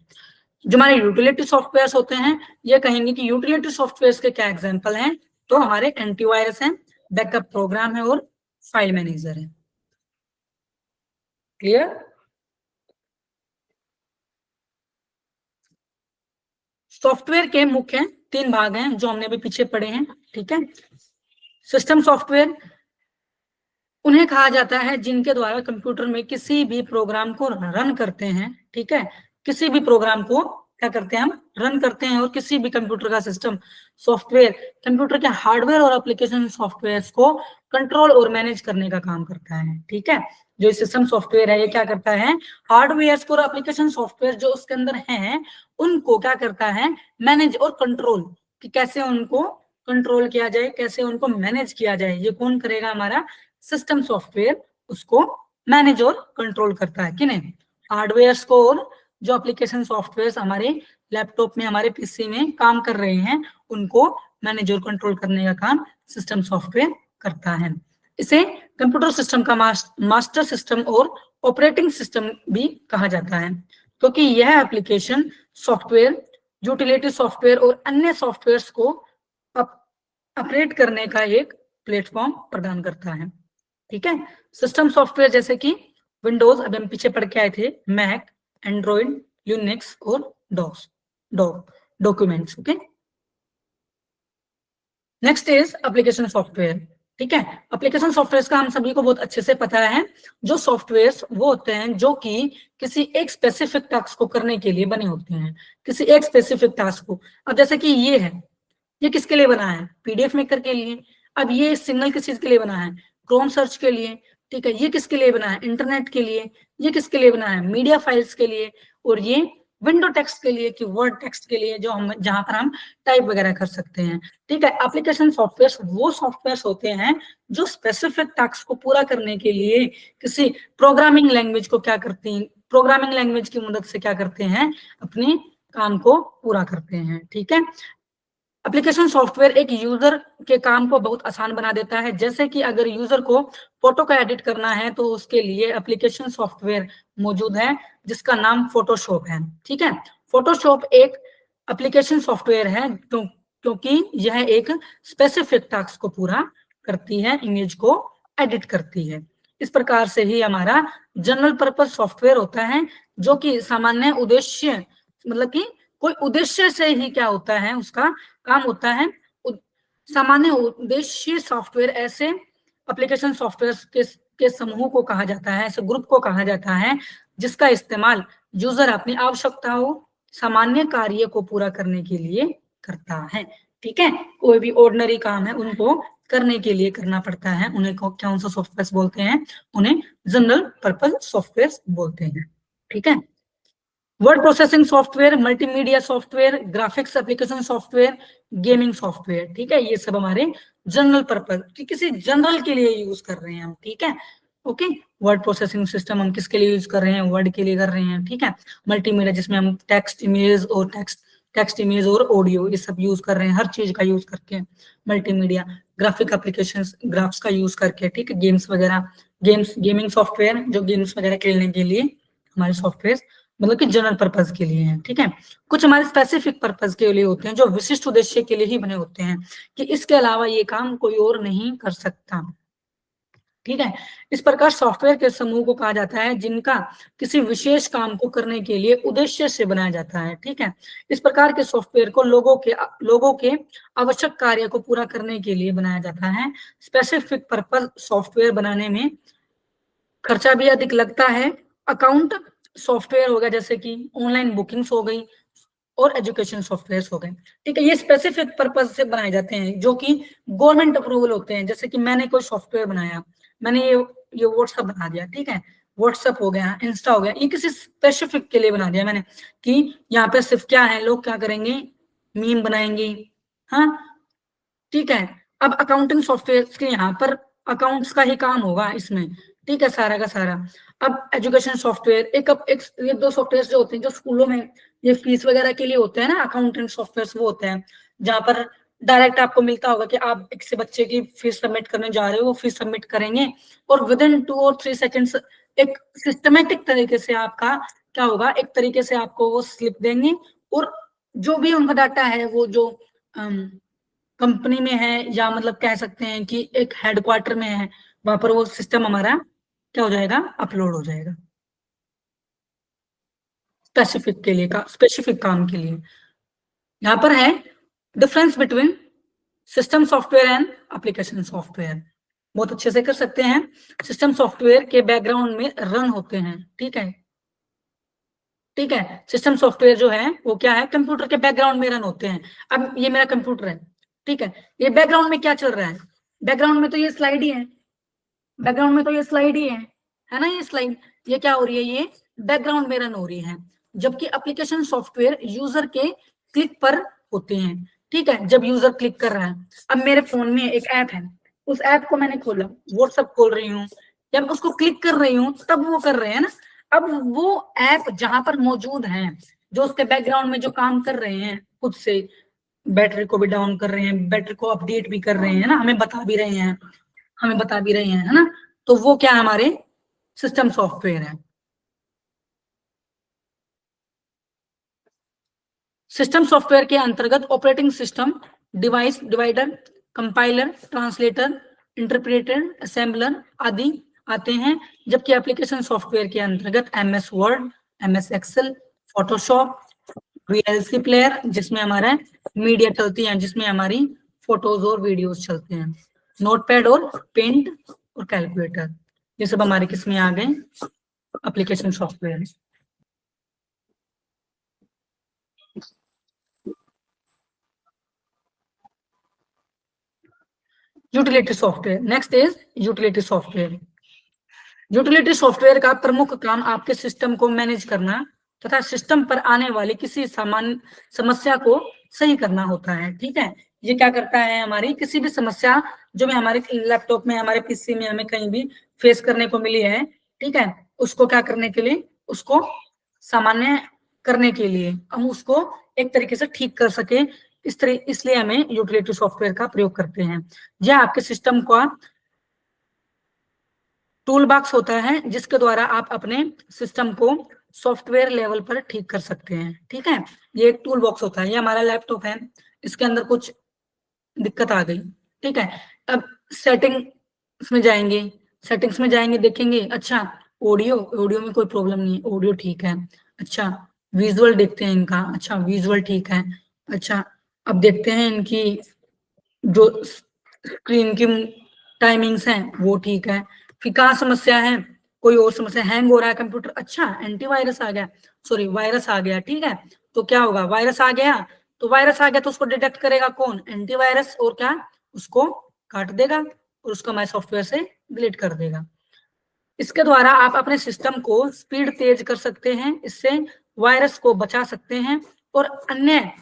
जो हमारे यूटिलिटी सॉफ्टवेयर होते हैं, ये कहेंगे कि यूटिलिटी सॉफ्टवेयर के क्या एग्जाम्पल हैं, तो हमारे एंटीवायरस है, बैकअप प्रोग्राम है और फाइल मैनेजर है। क्लियर? सॉफ्टवेयर के मुख्य 3 भाग हैं जो हमने अभी पीछे पढ़े हैं, ठीक है। सिस्टम सॉफ्टवेयर उन्हें कहा जाता है जिनके द्वारा कंप्यूटर में किसी भी प्रोग्राम को रन करते हैं, ठीक है, किसी भी प्रोग्राम को क्या करते हैं, हम रन करते हैं। और किसी भी कंप्यूटर का सिस्टम सॉफ्टवेयर कंप्यूटर के हार्डवेयर और एप्लीकेशन सॉफ्टवेयर को कंट्रोल और मैनेज करने का काम करता है, ठीक है। जो सिस्टम सॉफ्टवेयर है ये क्या करता है, हार्डवेयर और एप्लीकेशन सॉफ्टवेयर जो उसके अंदर हैं उनको क्या करता है, मैनेज और कंट्रोल, कि कैसे उनको कंट्रोल किया जाए, कैसे उनको मैनेज किया जाए, ये कौन करेगा, हमारा सिस्टम सॉफ्टवेयर उसको मैनेज और कंट्रोल करता है कि नहीं। हार्डवेयर को और जो एप्लीकेशन सॉफ्टवेयर हमारे लैपटॉप में, हमारे पीसी में काम कर रहे हैं, उनको मैनेज और कंट्रोल करने का काम सिस्टम सॉफ्टवेयर करता है। इसे कंप्यूटर सिस्टम का मास्टर सिस्टम और ऑपरेटिंग सिस्टम भी कहा जाता है, क्योंकि यह एप्लीकेशन सॉफ्टवेयर, यूटिलिटी सॉफ्टवेयर और अन्य सॉफ्टवेयर को ऑपरेट करने का एक प्लेटफॉर्म प्रदान करता है, ठीक है। सिस्टम सॉफ्टवेयर जैसे कि विंडोज, अभी हम पीछे पढ़ के आए थे, मैक, एंड्रॉइड, यूनिक्स और documents, okay. Next is application software, ठीक है। एप्लीकेशन सॉफ्टवेयर का हम सभी को बहुत अच्छे से पता है, जो सॉफ्टवेयर वो होते हैं जो कि किसी एक स्पेसिफिक टास्क को करने के लिए बने होते हैं, किसी एक स्पेसिफिक टास्क को। अब जैसे कि ये है, ये किसके लिए बना है, पीडीएफ मेकर के लिए। अब ये सिग्नल किस चीज के लिए बना है, क्रोम सर्च के लिए, ठीक है। ये किसके लिए बना है, इंटरनेट के लिए। ये किसके लिए बना है, मीडिया फाइल्स के लिए। और ये विंडो टेक्स्ट के लिए, कि वर्ड टेक्स्ट के लिए, जो हम जहां पर हम टाइप वगैरह कर सकते हैं, ठीक है। एप्लीकेशन सॉफ्टवेयर वो सॉफ्टवेयर होते हैं जो स्पेसिफिक टास्क को पूरा करने के लिए किसी प्रोग्रामिंग लैंग्वेज को क्या करती हैं, प्रोग्रामिंग लैंग्वेज की मदद से क्या करते हैं, अपने काम को पूरा करते हैं, ठीक है। एप्लीकेशन सॉफ्टवेयर एक यूजर के काम को बहुत आसान बना देता है। जैसे कि अगर यूजर को फोटो का एडिट करना है तो उसके लिए एप्लीकेशन सॉफ्टवेयर मौजूद है जिसका नाम फोटोशॉप है, ठीक है। फोटोशॉप एक एप्लीकेशन सॉफ्टवेयर है क्योंकि यह एक स्पेसिफिक टास्क को पूरा करती है, इमेज को एडिट करती है। इस प्रकार से ही हमारा जनरल पर्पज सॉफ्टवेयर होता है, जो कि सामान्य उद्देश्य, मतलब कि कोई उद्देश्य से ही क्या होता है, उसका काम होता है। सामान्य उद्देश्य सॉफ्टवेयर ऐसे एप्लीकेशन सॉफ्टवेयर के समूह को कहा जाता है, ऐसे ग्रुप को कहा जाता है जिसका इस्तेमाल यूजर अपनी आवश्यकताओं, सामान्य कार्य को पूरा करने के लिए करता है, ठीक है। कोई भी ऑर्डिनरी काम है उनको करने के लिए करना पड़ता है, उन्हें कौन सा सॉफ्टवेयर बोलते हैं, उन्हें जनरल पर्पज सॉफ्टवेयर बोलते हैं, ठीक है। Word processing software, multimedia software, graphics application software, gaming software, ठीक है। ये सब हमारे जनरल पर्पज, किसी जनरल के लिए यूज कर रहे हैं हम, ठीक है, ओके। वर्ड प्रोसेसिंग सिस्टम हम किसके लिए यूज कर रहे हैं, वर्ड के लिए कर रहे हैं, ठीक है। मल्टीमीडिया जिसमें हम टेक्स्ट इमेज और ऑडियो ये सब यूज कर रहे हैं, हर चीज का यूज करके मल्टीमीडिया। ग्राफिक एप्लीकेशंस, ग्राफ्स का यूज करके, ठीक है। गेम्स वगैरह, गेमिंग सॉफ्टवेयर जो गेम्स वगैरह खेलने के लिए हमारे सॉफ्टवेयर, मतलब कि जनरल पर्पज के लिए है, ठीक है। कुछ हमारे स्पेसिफिक पर्पज के लिए होते हैं जो विशिष्ट उद्देश्य के लिए ही बने होते हैं, कि इसके अलावा ये काम कोई और नहीं कर सकता, ठीक है। इस प्रकार सॉफ्टवेयर के समूह को कहा जाता है जिनका किसी विशेष काम को करने के लिए उद्देश्य से बनाया जाता है, ठीक है। इस प्रकार के सॉफ्टवेयर को लोगों के आवश्यक कार्य को पूरा करने के लिए बनाया जाता है। स्पेसिफिक पर्पज सॉफ्टवेयर बनाने में खर्चा भी अधिक लगता है। अकाउंट सॉफ्टवेयर हो गया, जैसे कि ऑनलाइन बुकिंग्स हो गई, और एजुकेशन सॉफ्टवेयर हो गए, ठीक है। ये स्पेसिफिक पर्पज से बनाए जाते हैं जो कि गवर्नमेंट अप्रूवल होते हैं। जैसे कि मैंने कोई सॉफ्टवेयर बनाया, मैंने ये व्हाट्सएप बना दिया, ठीक है। व्हाट्सएप हो गया, इंस्टा हो गया, ये किसी स्पेसिफिक के लिए बना दिया मैंने, कि यहाँ पे सिर्फ क्या है, लोग क्या करेंगे, मीम बनाएंगे, हाँ, ठीक है। अब अकाउंटिंग सॉफ्टवेयर के यहाँ पर अकाउंट्स का ही काम होगा इसमें, ठीक है, सारा का सारा। अब एजुकेशन सॉफ्टवेयर, ये 2 सॉफ्टवेयर जो होते हैं जो स्कूलों में ये फीस वगैरह के लिए होते हैं ना, अकाउंटिंग सॉफ्टवेयर वो होते हैं जहाँ पर डायरेक्ट आपको मिलता होगा कि आप एक से बच्चे की फीस सबमिट करने जा रहे हो, वो फीस सबमिट करेंगे और विद इन 2 और 3 सेकंड्स एक सिस्टमेटिक तरीके से आपका क्या होगा, एक तरीके से आपको वो स्लिप देंगे और जो भी उनका डाटा है वो जो कंपनी में है या मतलब कह सकते हैं कि एक हेडक्वार्टर में है, वहां पर वो सिस्टम हमारा क्या हो जाएगा, अपलोड हो जाएगा स्पेसिफिक काम के लिए। यहाँ पर है difference between system software and application software. बहुत अच्छे से कर सकते हैं। सिस्टम सॉफ्टवेयर के बैकग्राउंड में रन होते हैं, ठीक है, ठीक है। सिस्टम सॉफ्टवेयर जो है वो क्या है, कंप्यूटर के बैकग्राउंड में रन होते हैं। अब ये मेरा कंप्यूटर है, ठीक है, ये बैकग्राउंड में क्या चल रहा है, बैकग्राउंड में तो ये स्लाइड ही है, बैकग्राउंड में तो ये स्लाइड ही है ना, ये स्लाइड, ये क्या हो रही है, ये बैकग्राउंड में रन हो रही है। जबकि एप्लीकेशन सॉफ्टवेयर यूजर के क्लिक पर होते हैं, ठीक है। जब यूजर क्लिक कर रहा है, अब मेरे फोन में एक ऐप है, उस ऐप को मैंने खोला, व्हाट्सएप खोल रही हूँ, जब उसको क्लिक कर रही हूँ तब वो कर रहे हैं ना। अब वो ऐप जहां पर मौजूद है, जो उसके बैकग्राउंड में जो काम कर रहे हैं, खुद से बैटरी को भी डाउन कर रहे हैं, बैटरी को अपडेट भी कर रहे हैं ना, हमें बता भी रहे हैं, हमें बता भी रहे हैं, है ना। तो वो क्या हमारे सिस्टम सॉफ्टवेयर है। सिस्टम सॉफ्टवेयर के अंतर्गत operating system, device divider, compiler, translator, interpreter, assembler आदि आते हैं। जबकि एप्लीकेशन सॉफ्टवेयर के अंतर्गत MS Word, MS Excel, Photoshop, VLC player जिसमें हमारा मीडिया चलती है, जिसमें हमारी फोटोज और वीडियोस चलते हैं, नोटपैड और पेंट और कैलकुलेटर, ये सब हमारे किसमें आ गए, application software. Utility software, next is utility software. Utility software का प्रमुख काम आपके सिस्टम को मैनेज करना तथा सिस्टम पर आने वाली किसी सामान्य समस्या को सही करना होता है, ठीक है। ये क्या करता है, हमारी किसी भी समस्या जो भी हमारे लैपटॉप में, हमारे पीसी में हमें कहीं भी फेस करने को मिली है, ठीक है, उसको क्या करने के लिए, उसको सामान्य करने के लिए, हम उसको एक तरीके से ठीक कर सके, इसलिए हमें यूटिलिटी सॉफ्टवेयर का प्रयोग करते हैं। यह आपके सिस्टम का टूल बॉक्स होता है जिसके द्वारा आप अपने सिस्टम को सॉफ्टवेयर लेवल पर ठीक कर सकते हैं, ठीक है। ये एक टूल बॉक्स होता है, ये हमारा लैपटॉप है, इसके अंदर कुछ दिक्कत आ गई, ठीक है। अब सेटिंग्स में जाएंगे, सेटिंग्स में जाएंगे, देखेंगे, अच्छा ऑडियो में कोई प्रॉब्लम नहीं है, ऑडियो ठीक है। अच्छा विजुअल देखते हैं इनका, अच्छा विजुअल ठीक है। अच्छा अब देखते हैं इनकी जो स्क्रीन की टाइमिंग्स हैं वो ठीक है। फिर कहाँ समस्या है, कोई और समस्या, हैंग हो रहा है कंप्यूटर, अच्छा एंटीवायरस आ गया, सॉरी वायरस आ गया, ठीक है। तो क्या होगा, वायरस आ गया, तो वायरस आ गया तो उसको डिटेक्ट करेगा कौन, एंटीवायरस, और क्या, उसको काट देगा और उसको हमारे सॉफ्टवेयर से डिलीट कर देगा। इसके द्वारा आप अपने सिस्टम को स्पीड तेज कर सकते हैं, इससे वायरस को बचा सकते हैं और अन्य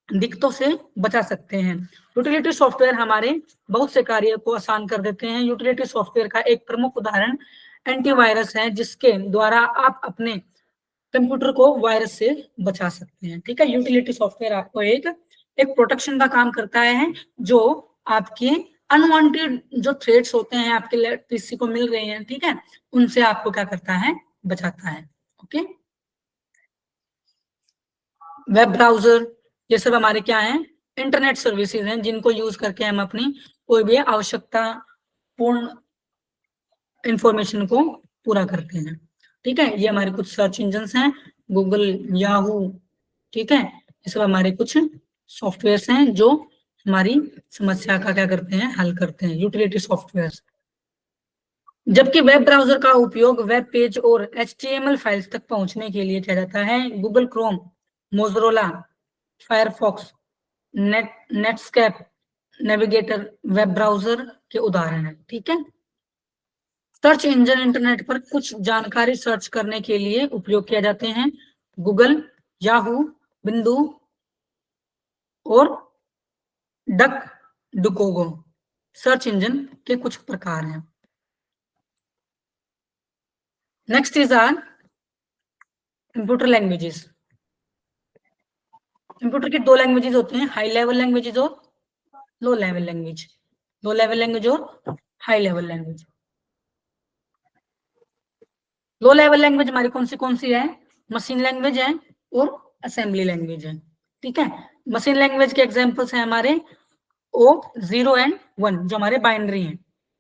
दिक्कतों से बचा सकते हैं। यूटिलिटी सॉफ्टवेयर हमारे बहुत से कार्य को आसान कर देते हैं। यूटिलिटी सॉफ्टवेयर का एक प्रमुख उदाहरण एंटीवायरस है, जिसके द्वारा आप अपने कंप्यूटर को वायरस से बचा सकते हैं, ठीक है। यूटिलिटी सॉफ्टवेयर आपको एक प्रोटेक्शन का काम करता है, जो आपके अनवांटेड जो थ्रेड्स होते हैं आपके पीसी को मिल रहे हैं, ठीक है, उनसे आपको क्या करता है, बचाता है, ओके। वेब ब्राउजर, ये सब हमारे क्या है, इंटरनेट सर्विसेज हैं, जिनको यूज करके हम अपनी कोई भी आवश्यकता पूर्ण इंफॉर्मेशन को पूरा करते हैं, ठीक है। ये हमारे कुछ सर्च इंजन हैं, गूगल, याहू, ठीक है, ये सब हमारे कुछ सॉफ्टवेयर हैं जो हमारी समस्या का क्या करते हैं, हल करते हैं, यूटिलिटी सॉफ्टवेयर। जबकि वेब ब्राउजर का उपयोग वेब पेज और HTML फाइल्स तक पहुंचने के लिए किया जाता है। Google Chrome, Mozilla, Firefox, Netscape, Navigator web browser के उदाहरण हैं, ठीक है। सर्च इंजन इंटरनेट पर कुछ जानकारी सर्च करने के लिए उपयोग किया जाते हैं। गूगल, याहू, बिंदु और डक डुकोगो सर्च इंजन के कुछ प्रकार हैं। Next is our computer languages. Computer की 2 लैंग्वेजेस होती हैं, हाई लेवल लैंग्वेजेस और low level language. Low level language और high level language. Low level language हमारी कौन सी है? मशीन लैंग्वेज है और असेंबली लैंग्वेज है। ठीक है, मशीन लैंग्वेज के एग्जांपल्स हैं हमारे ओ 0 एंड 1 जो हमारे बाइनरी हैं।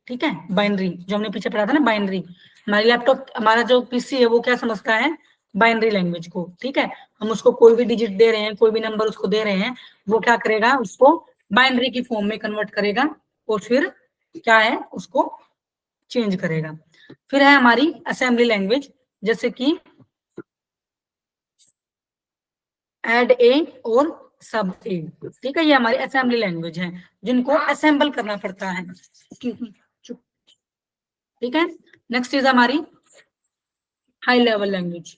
ठीक है, बाइनरी जो हमने पीछे पढ़ा था ना, बाइनरी। हमारे लैपटॉप, हमारा जो पीसी है वो क्या समझता है? बाइनरी लैंग्वेज को। ठीक है, हम उसको कोई भी डिजिट दे रहे हैं, कोई भी नंबर उसको दे रहे हैं, वो क्या करेगा? उसको बाइनरी की फॉर्म में कन्वर्ट करेगा और फिर क्या है? उसको चेंज करेगा। फिर है हमारी असेंबली लैंग्वेज, जैसे कि एड ए और सब ए। ठीक है, ये हमारी असेंबली लैंग्वेज है जिनको असेंबल करना पड़ता है। ठीक है, नेक्स्ट इज हमारी high level language.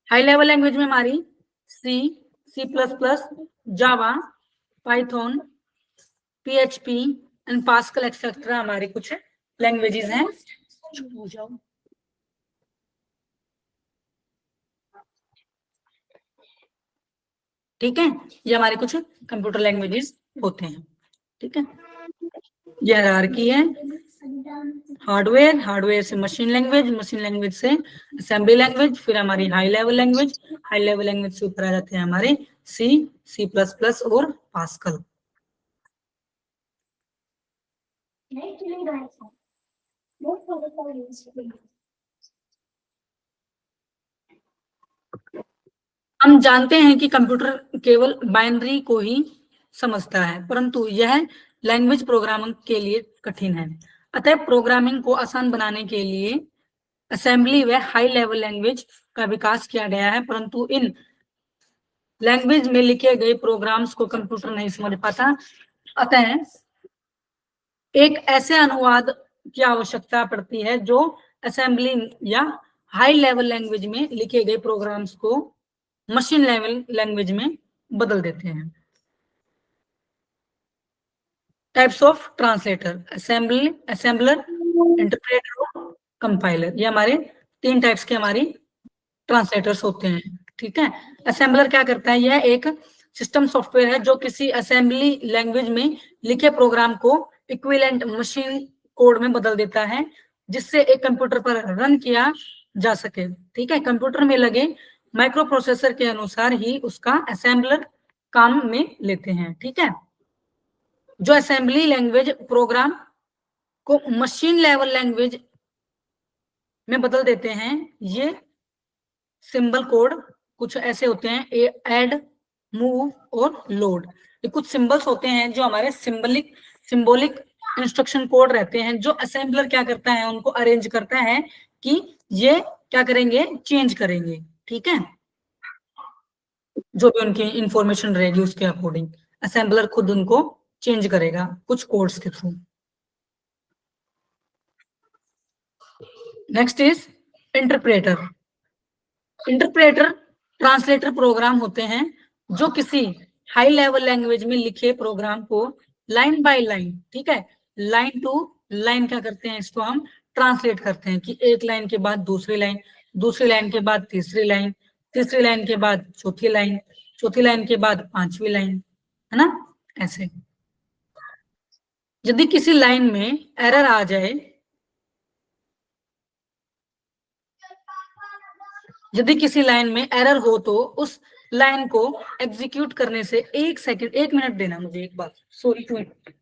High level language में हमारी C, C plus plus, Java, Python, PHP and Pascal etcetera हमारी कुछ लैंग्वेजेस हैं। हो जाओ। ठीक है, ये हमारे कुछ कंप्यूटर लैंग्वेजेस होते हैं। ठीक है, ये हायरार्की है। हार्डवेयर, हार्डवेयर से मशीन लैंग्वेज, मशीन लैंग्वेज से असेंबली लैंग्वेज, फिर हमारी high level language, high level language से ऊपर आ जाते हैं हमारे सी, सी प्लस प्लस और पास्कल। हम जानते हैं कि कंप्यूटर केवल बाइनरी को ही समझता है, परंतु यह लैंग्वेज प्रोग्रामिंग के लिए कठिन है। अतः प्रोग्रामिंग को आसान बनाने के लिए असेंबली व हाई लेवल लैंग्वेज का विकास किया गया है, परंतु इन लैंग्वेज में लिखे गए प्रोग्राम्स को कंप्यूटर नहीं समझ पाता। अतः एक ऐसे अनुवाद की आवश्यकता पड़ती है जो असेंबली या हाई लेवल लैंग्वेज में लिखे गए प्रोग्राम्स को मशीन लेवल लैंग्वेज में बदल देते हैं। Types of translator, assembly, assembler, interpreter और कंपाइलर। ये हमारे 3 टाइप्स के हमारी ट्रांसलेटर्स होते हैं। ठीक है, असेंबलर क्या करता है? यह एक सिस्टम सॉफ्टवेयर है जो किसी असेंबली लैंग्वेज में लिखे प्रोग्राम को इक्विवेलेंट मशीन कोड में बदल देता है, जिससे एक कंप्यूटर पर रन किया जा सके। ठीक है, कंप्यूटर में लगे माइक्रो प्रोसेसर के अनुसार ही उसका असेंबलर काम में लेते हैं। ठीक है, जो असेंबली लैंग्वेज प्रोग्राम को मशीन लेवल लैंग्वेज में बदल देते हैं, ये सिंबल कोड कुछ ऐसे होते हैं, ऐड, मूव और लोड। ये कुछ सिंबल्स होते हैं जो हमारे सिंबॉलिक इंस्ट्रक्शन कोड रहते हैं, जो असेंबलर क्या करता है? उनको अरेंज करता है कि ये क्या करेंगे? चेंज करेंगे। ठीक है, जो भी उनकी इंफॉर्मेशन रहेगी उसके अकॉर्डिंग असेंबलर खुद उनको चेंज करेगा कुछ कोड्स के through. Next is interpreter. Interpreter translator program होते हैं जो किसी हाई लेवल लैंग्वेज में लिखे प्रोग्राम को लाइन बाय लाइन, ठीक है, लाइन टू लाइन क्या करते हैं? इसको हम ट्रांसलेट करते हैं कि एक लाइन के बाद दूसरी लाइन, दूसरी लाइन के बाद तीसरी लाइन, तीसरी लाइन के बाद चौथी लाइन, चौथी लाइन के बाद पांचवी लाइन, है ना? ऐसे यदि किसी लाइन में एरर आ जाए, यदि किसी लाइन में एरर हो तो उस लाइन को एग्जीक्यूट करने से 1 सेकंड, 1 मिनट देना मुझे एक बार, सॉरी 2 मिनट।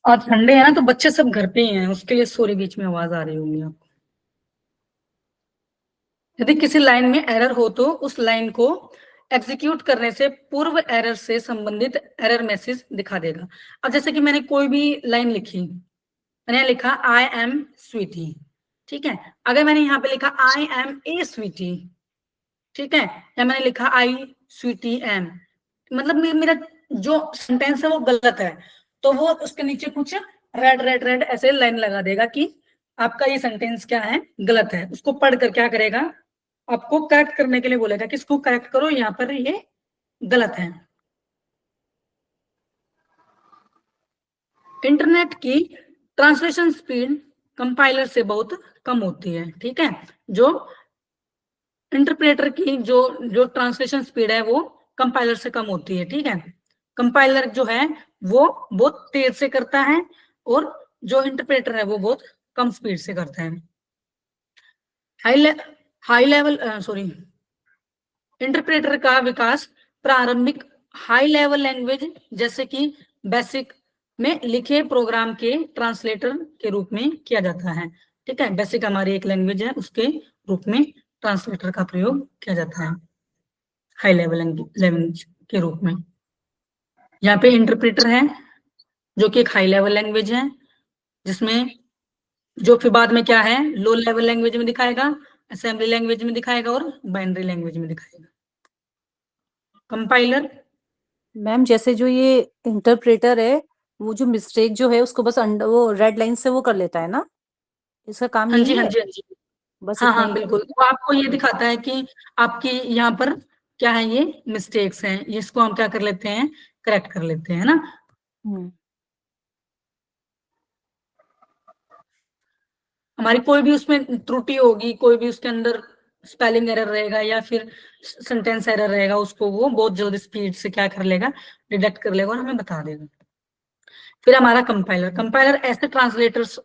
आज संडे है ना, तो बच्चे सब घर पे ही हैं, उसके लिए सॉरी बीच में आवाज आ रही होगी आपको। यदि किसी लाइन में एरर हो तो उस लाइन को एग्जीक्यूट करने से पूर्व एरर से संबंधित एरर मैसेज दिखा देगा। अब जैसे कि मैंने कोई भी लाइन लिखी, मैंने लिखा आई एम स्वीटी, ठीक है, अगर मैंने यहाँ पे लिखा आई एम ए स्वीटी, ठीक है, या मैंने लिखा आई स्वीटी एम, मतलब मेरा जो सेंटेंस है वो गलत है, तो वो उसके नीचे कुछ रेड रेड रेड ऐसे लाइन लगा देगा कि आपका ये सेंटेंस क्या है, गलत है। उसको पढ़कर क्या करेगा, आपको करेक्ट करने के लिए बोलेगा कि इसको करेक्ट करो, यहाँ पर ये गलत है। इंटरनेट की ट्रांसलेशन स्पीड कंपाइलर से बहुत कम होती है, ठीक है। जो इंटरप्रेटर की जो जो ट्रांसलेशन स्पीड है वो कंपाइलर से कम होती है, ठीक है। कंपाइलर जो है वो बहुत तेज से करता है और जो इंटरप्रेटर है वो बहुत कम स्पीड से करता है। हाई लेवल सॉरी इंटरप्रेटर का विकास प्रारंभिक हाई लेवल लैंग्वेज जैसे कि बेसिक में लिखे प्रोग्राम के ट्रांसलेटर के रूप में किया जाता है, ठीक है। बेसिक हमारी एक लैंग्वेज है, उसके रूप में ट्रांसलेटर का प्रयोग किया जाता है हाई लेवल लैंग्वेज के रूप में। यहाँ पे इंटरप्रेटर है जो कि एक हाई लेवल लैंग्वेज है, जिसमें जो फिर बाद में क्या है, लो लेवल लैंग्वेज में दिखाएगा, असेंबली लैंग्वेज में दिखाएगा और बाइनरी लैंग्वेज में दिखाएगा। कंपाइलर मैम जैसे जो ये इंटरप्रेटर है वो जो मिस्टेक जो है उसको बस वो रेड लाइन से वो कर लेता है ना, इसका काम हाँ जी यही हाँ है, जी हाँ जी, बस हाँ इतना हाँ ही। बिल्कुल। वो आपको ये दिखाता है कि आपकी यहाँ पर क्या है, ये मिस्टेक्स हैं, इसको हम क्या कर लेते हैं, करेक्ट कर लेते हैं ना। हमारी कोई भी उसमें त्रुटि होगी, कोई भी उसके अंदर स्पेलिंग एरर रहेगा या फिर सेंटेंस एरर रहेगा, उसको वो बहुत जल्दी स्पीड से क्या कर लेगा, डिटेक्ट कर लेगा और हमें बता देगा। फिर हमारा कंपाइलर, कंपाइलर ऐसे ट्रांसलेटर्स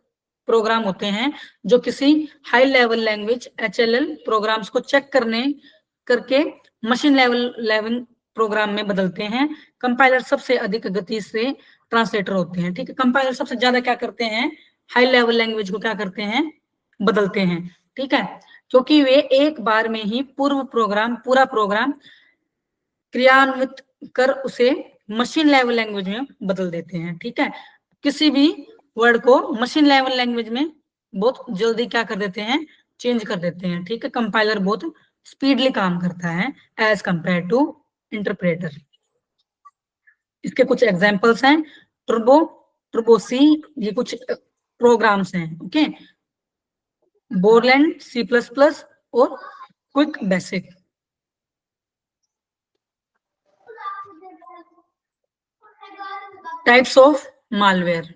प्रोग्राम होते हैं जो किसी high level language HLL programs को चेक करके मशीन लेवल प्रोग्राम में बदलते हैं। कंपाइलर सबसे अधिक गति से ट्रांसलेटर होते हैं, ठीक है। कंपाइलर सबसे ज्यादा क्या करते हैं, हाई लेवल लैंग्वेज को क्या करते हैं, बदलते हैं, ठीक है। क्योंकि वे एक बार में ही पूरा प्रोग्राम क्रियान्वित कर उसे मशीन लेवल लैंग्वेज में बदल देते हैं, ठीक है। किसी भी वर्ड को मशीन लेवल लैंग्वेज में बहुत जल्दी क्या कर देते हैं, चेंज कर देते हैं, ठीक है। कंपाइलर बहुत स्पीडली काम करता है एज कंपेयर टू इंटरप्रेटर। इसके कुछ एग्जांपल्स हैं, टर्बो, टर्बो सी, ये कुछ प्रोग्राम्स हैं, ओके। बोरलैंड, C++ और quick basic. Types of malware,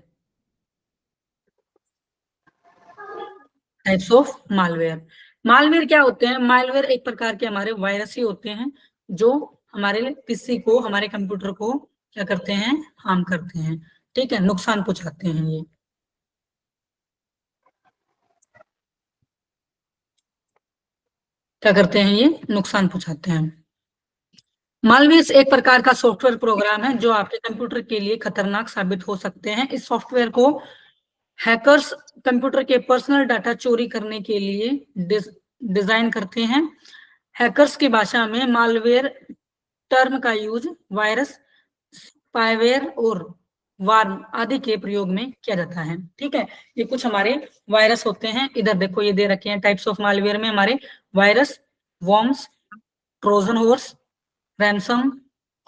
types of malware. Malware क्या होते हैं, मालवेयर एक प्रकार के हमारे वायरस ही होते हैं जो हमारे पीसी को, हमारे कंप्यूटर को क्या करते हैं, हार्म करते हैं, ठीक है, नुकसान पहुंचाते हैं। ये क्या करते हैं, ये नुकसान पहुंचाते हैं। मालवेयर एक प्रकार का सॉफ्टवेयर प्रोग्राम है जो आपके कंप्यूटर के लिए खतरनाक साबित हो सकते हैं। इस सॉफ्टवेयर को हैकर्स कंप्यूटर के पर्सनल डाटा चोरी करने के लिए डिजाइन करते हैं। हैकर्स की भाषा में मालवेयर टर्म का यूज वायरस, स्पाईवेयर और वार्म आदि के प्रयोग में किया जाता है, ठीक है। ये कुछ हमारे वायरस होते हैं, इधर देखो ये दे रखे हैं टाइप्स ऑफ मालवेयर में हमारे virus, worms, Trojan horse, ransom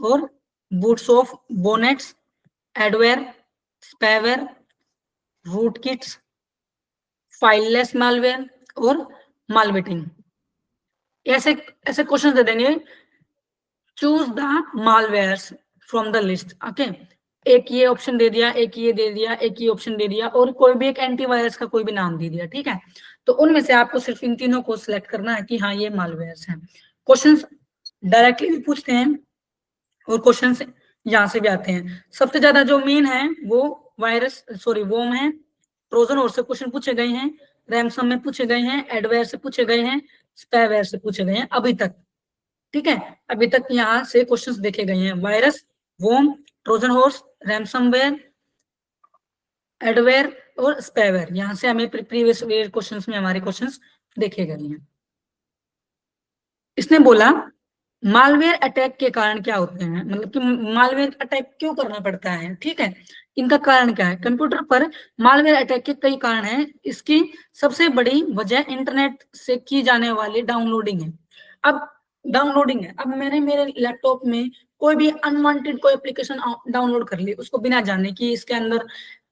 और bots of botnets, adware, spyware, root kits, fileless malware और मालवेटिंग। ऐसे ऐसे क्वेश्चन दे देंगे, choose the malwares from the list, okay. एक ये ऑप्शन दे दिया, एक ये दे दिया, एक ये ऑप्शन दे दिया और कोई भी एक एंटीवायरस का कोई भी नाम दे दिया, ठीक है। तो उनमें से आपको सिर्फ इन तीनों को सिलेक्ट करना है कि हाँ ये मालवेयर्स हैं। क्वेश्चंस डायरेक्टली भी पूछते हैं और क्वेश्चंस यहाँ से भी आते हैं। सबसे ज्यादा जो मेन है वो वायरस सॉरी वोम है, ट्रोजन और से क्वेश्चन पूछे गए हैं, रैमसम में पूछे गए हैं, एडवेयर से पूछे गए हैं, स्पैवेयर से पूछे गए हैं अभी तक, ठीक है। अभी तक यहाँ से क्वेश्चंस देखे गए हैं, वायरस, वोम, ट्रोजन हॉर्स, रैमसमवेयर, एडवेयर और स्पैवेयर। यहाँ से हमें प्रीवियस क्वेश्चंस में हमारे क्वेश्चंस देखे गए हैं। इसने बोला मालवेयर अटैक के कारण क्या होते हैं, मतलब कि मालवेयर अटैक क्यों करना पड़ता है, ठीक है। इनका कारण क्या है, कंप्यूटर पर मालवेयर अटैक के कई कारण हैं। इसकी सबसे बड़ी वजह इंटरनेट से की जाने वाली डाउनलोडिंग है। अब डाउनलोडिंग है, अब मेरे लैपटॉप में कोई भी अनवांटेड कोई एप्लीकेशन डाउनलोड कर ली, उसको बिना जाने कि इसके अंदर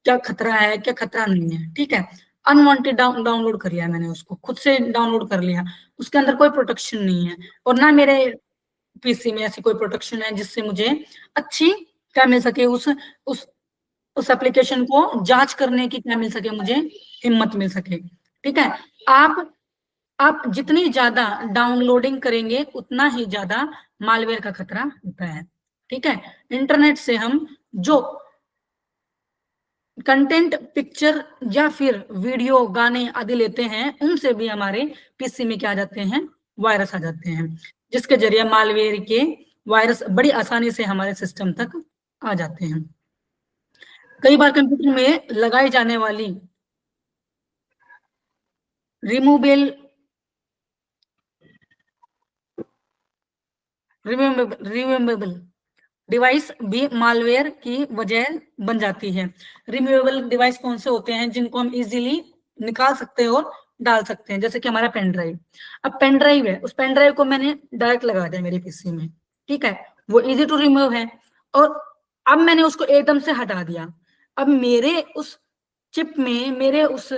क्या खतरा है क्या खतरा नहीं है, ठीक है, अनवांटेड डाउनलोड कर लिया मैंने, उसको खुद से डाउनलोड कर लिया, उसके अंदर कोई प्रोटेक्शन नहीं है, और ना मेरे पीसी में ऐसी कोई प्रोटेक्शन है जिससे मुझे अच्छी क्या मिल सके, उस एप्लीकेशन को जांच करने की क्या मिल सके, मुझे हिम्मत मिल सके, ठीक है। आप जितनी ज्यादा डाउनलोडिंग करेंगे उतना ही ज्यादा मालवेयर का खतरा होता है, ठीक है। इंटरनेट से हम जो कंटेंट, पिक्चर या फिर वीडियो, गाने आदि लेते हैं, उनसे भी हमारे पीसी में क्या आ जाते हैं, वायरस आ जाते हैं, जिसके जरिए मालवेयर के वायरस बड़ी आसानी से हमारे सिस्टम तक आ जाते हैं। कई बार कंप्यूटर में लगाई जाने वाली रिमूवेबल डिवाइस भी मालवेयर की वजह बन जाती है। रिमूवेबल डिवाइस कौन से होते हैं, जिनको हम इजीली निकाल सकते हैं और डाल सकते हैं, जैसे कि हमारा पेन ड्राइव। अब पेन ड्राइव है, उस पेन ड्राइव को मैंने डायरेक्ट लगा दिया मेरे पीसी में, ठीक है, वो इजी टू रिमूव है, और अब मैंने उसको एकदम से हटा दिया। अब मेरे उस चिप में, मेरे उस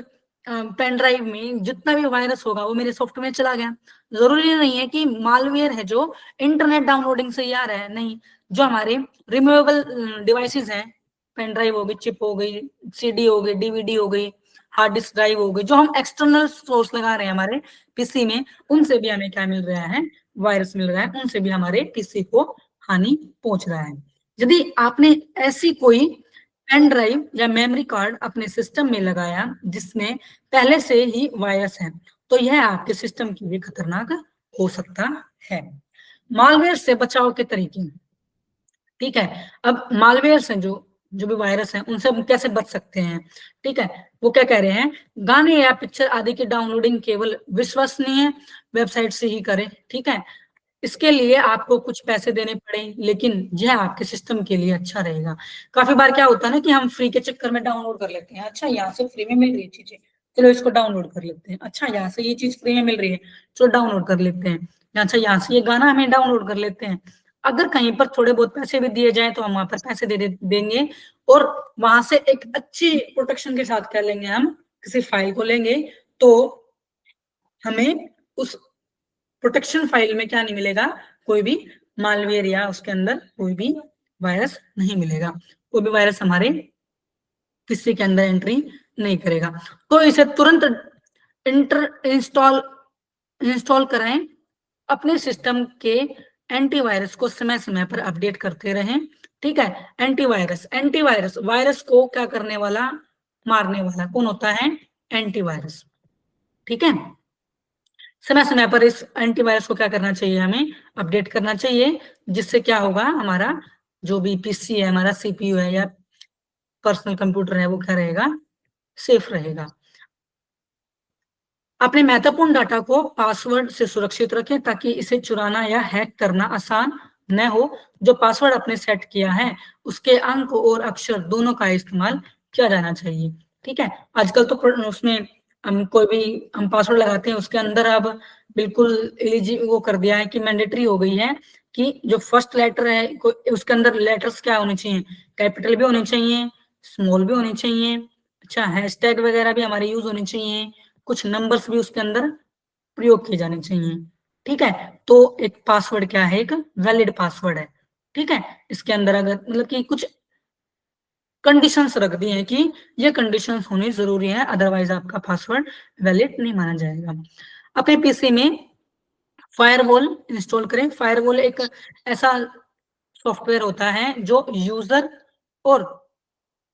पेन ड्राइव में जितना भी वायरस होगा वो मेरे सॉफ्टवेयर में चला गया। जरूरी नहीं है कि मालवेयर है जो इंटरनेट डाउनलोडिंग से ही आ रहा है, नहीं, जो हमारे रिमूवेबल डिवाइसेस हैं, पेन ड्राइव हो गई, चिप हो गई, सीडी हो गई, डीवीडी हो गई, हार्ड डिस्क ड्राइव हो गई, जो हम एक्सटर्नल सोर्स लगा रहे हैं हमारे पीसी में, उनसे भी हमें क्या मिल रहा है, वायरस मिल रहा है, उनसे भी हमारे पीसी को हानि पहुंच रहा है। यदि आपने ऐसी कोई पेन ड्राइव या मेमोरी कार्ड अपने सिस्टम में लगाया जिसमें पहले से ही वायरस है, तो यह आपके सिस्टम के लिए खतरनाक हो सकता है। मालवेयर से बचाव के तरीके, ठीक है। अब मालवेयर से जो भी वायरस है उनसे हम कैसे बच सकते हैं, ठीक है। वो क्या कह रहे हैं, गाने या पिक्चर आदि की डाउनलोडिंग केवल विश्वसनीय वेबसाइट से ही करें, ठीक है। इसके लिए आपको कुछ पैसे देने पड़े, लेकिन यह आपके सिस्टम के लिए अच्छा रहेगा। काफी बार क्या होता है ना कि हम फ्री के चक्कर में डाउनलोड कर लेते हैं, अच्छा यहाँ से फ्री में मिल रही है चीजें, चलो इसको डाउनलोड कर लेते हैं, अच्छा यहाँ से ये चीज फ्री में मिल रही है, चलो डाउनलोड कर लेते हैं, अच्छा यहाँ से ये गाना हमें डाउनलोड कर लेते हैं। अगर कहीं पर थोड़े बहुत पैसे भी दिए जाए तो हम वहां पर पैसे देंगे, और वहां से एक अच्छी प्रोटेक्शन के साथ क्या लेंगे, हम किसी फाइल को लेंगे, तो हमें उस प्रोटेक्शन फाइल में क्या नहीं मिलेगा, कोई भी मालवेयर या उसके अंदर कोई भी वायरस नहीं मिलेगा, कोई भी वायरस हमारे पीसी के अंदर एंट्री नहीं करेगा। तो इसे तुरंत इंस्टॉल कराएं, अपने सिस्टम के एंटीवायरस को समय समय पर अपडेट करते रहें, ठीक है। एंटीवायरस वायरस को क्या करने वाला, मारने वाला कौन होता है, एंटीवायरस, ठीक है। समय समय पर इस एंटीवायरस को क्या करना चाहिए, हमें अपडेट करना चाहिए, जिससे क्या होगा, हमारा जो भी पीसी है, हमारा सीपीयू है या पर्सनल कंप्यूटर है, वो क्या रहेगा, सेफ रहेगा। अपने महत्वपूर्ण डाटा को पासवर्ड से सुरक्षित रखें ताकि इसे चुराना या हैक करना आसान न हो। जो पासवर्ड आपने सेट किया है उसके अंक और अक्षर दोनों का इस्तेमाल किया जाना चाहिए, ठीक है। आजकल तो उसमें हम कोई भी हम पासवर्ड लगाते हैं उसके अंदर अब बिल्कुल वो कर दिया है कि मैंडेटरी हो गई है कि जो फर्स्ट लेटर है उसके अंदर लेटर्स क्या होने चाहिए, कैपिटल भी होने चाहिए, स्मॉल भी होने चाहिए, अच्छा हैशटैग वगैरह भी हमारे यूज होने चाहिए, कुछ नंबर्स भी उसके अंदर प्रयोग किए जाने चाहिए, ठीक है। तो एक पासवर्ड क्या है, एक वैलिड पासवर्ड है, ठीक है। इसके अंदर अगर मतलब कि कुछ कंडीशंस रख दी हैं कि ये कंडीशंस होनी जरूरी है, अदरवाइज आपका पासवर्ड वैलिड नहीं माना जाएगा। अपने पीसी में फायरवॉल इंस्टॉल करें। फायरवॉल एक ऐसा सॉफ्टवेयर होता है जो यूजर और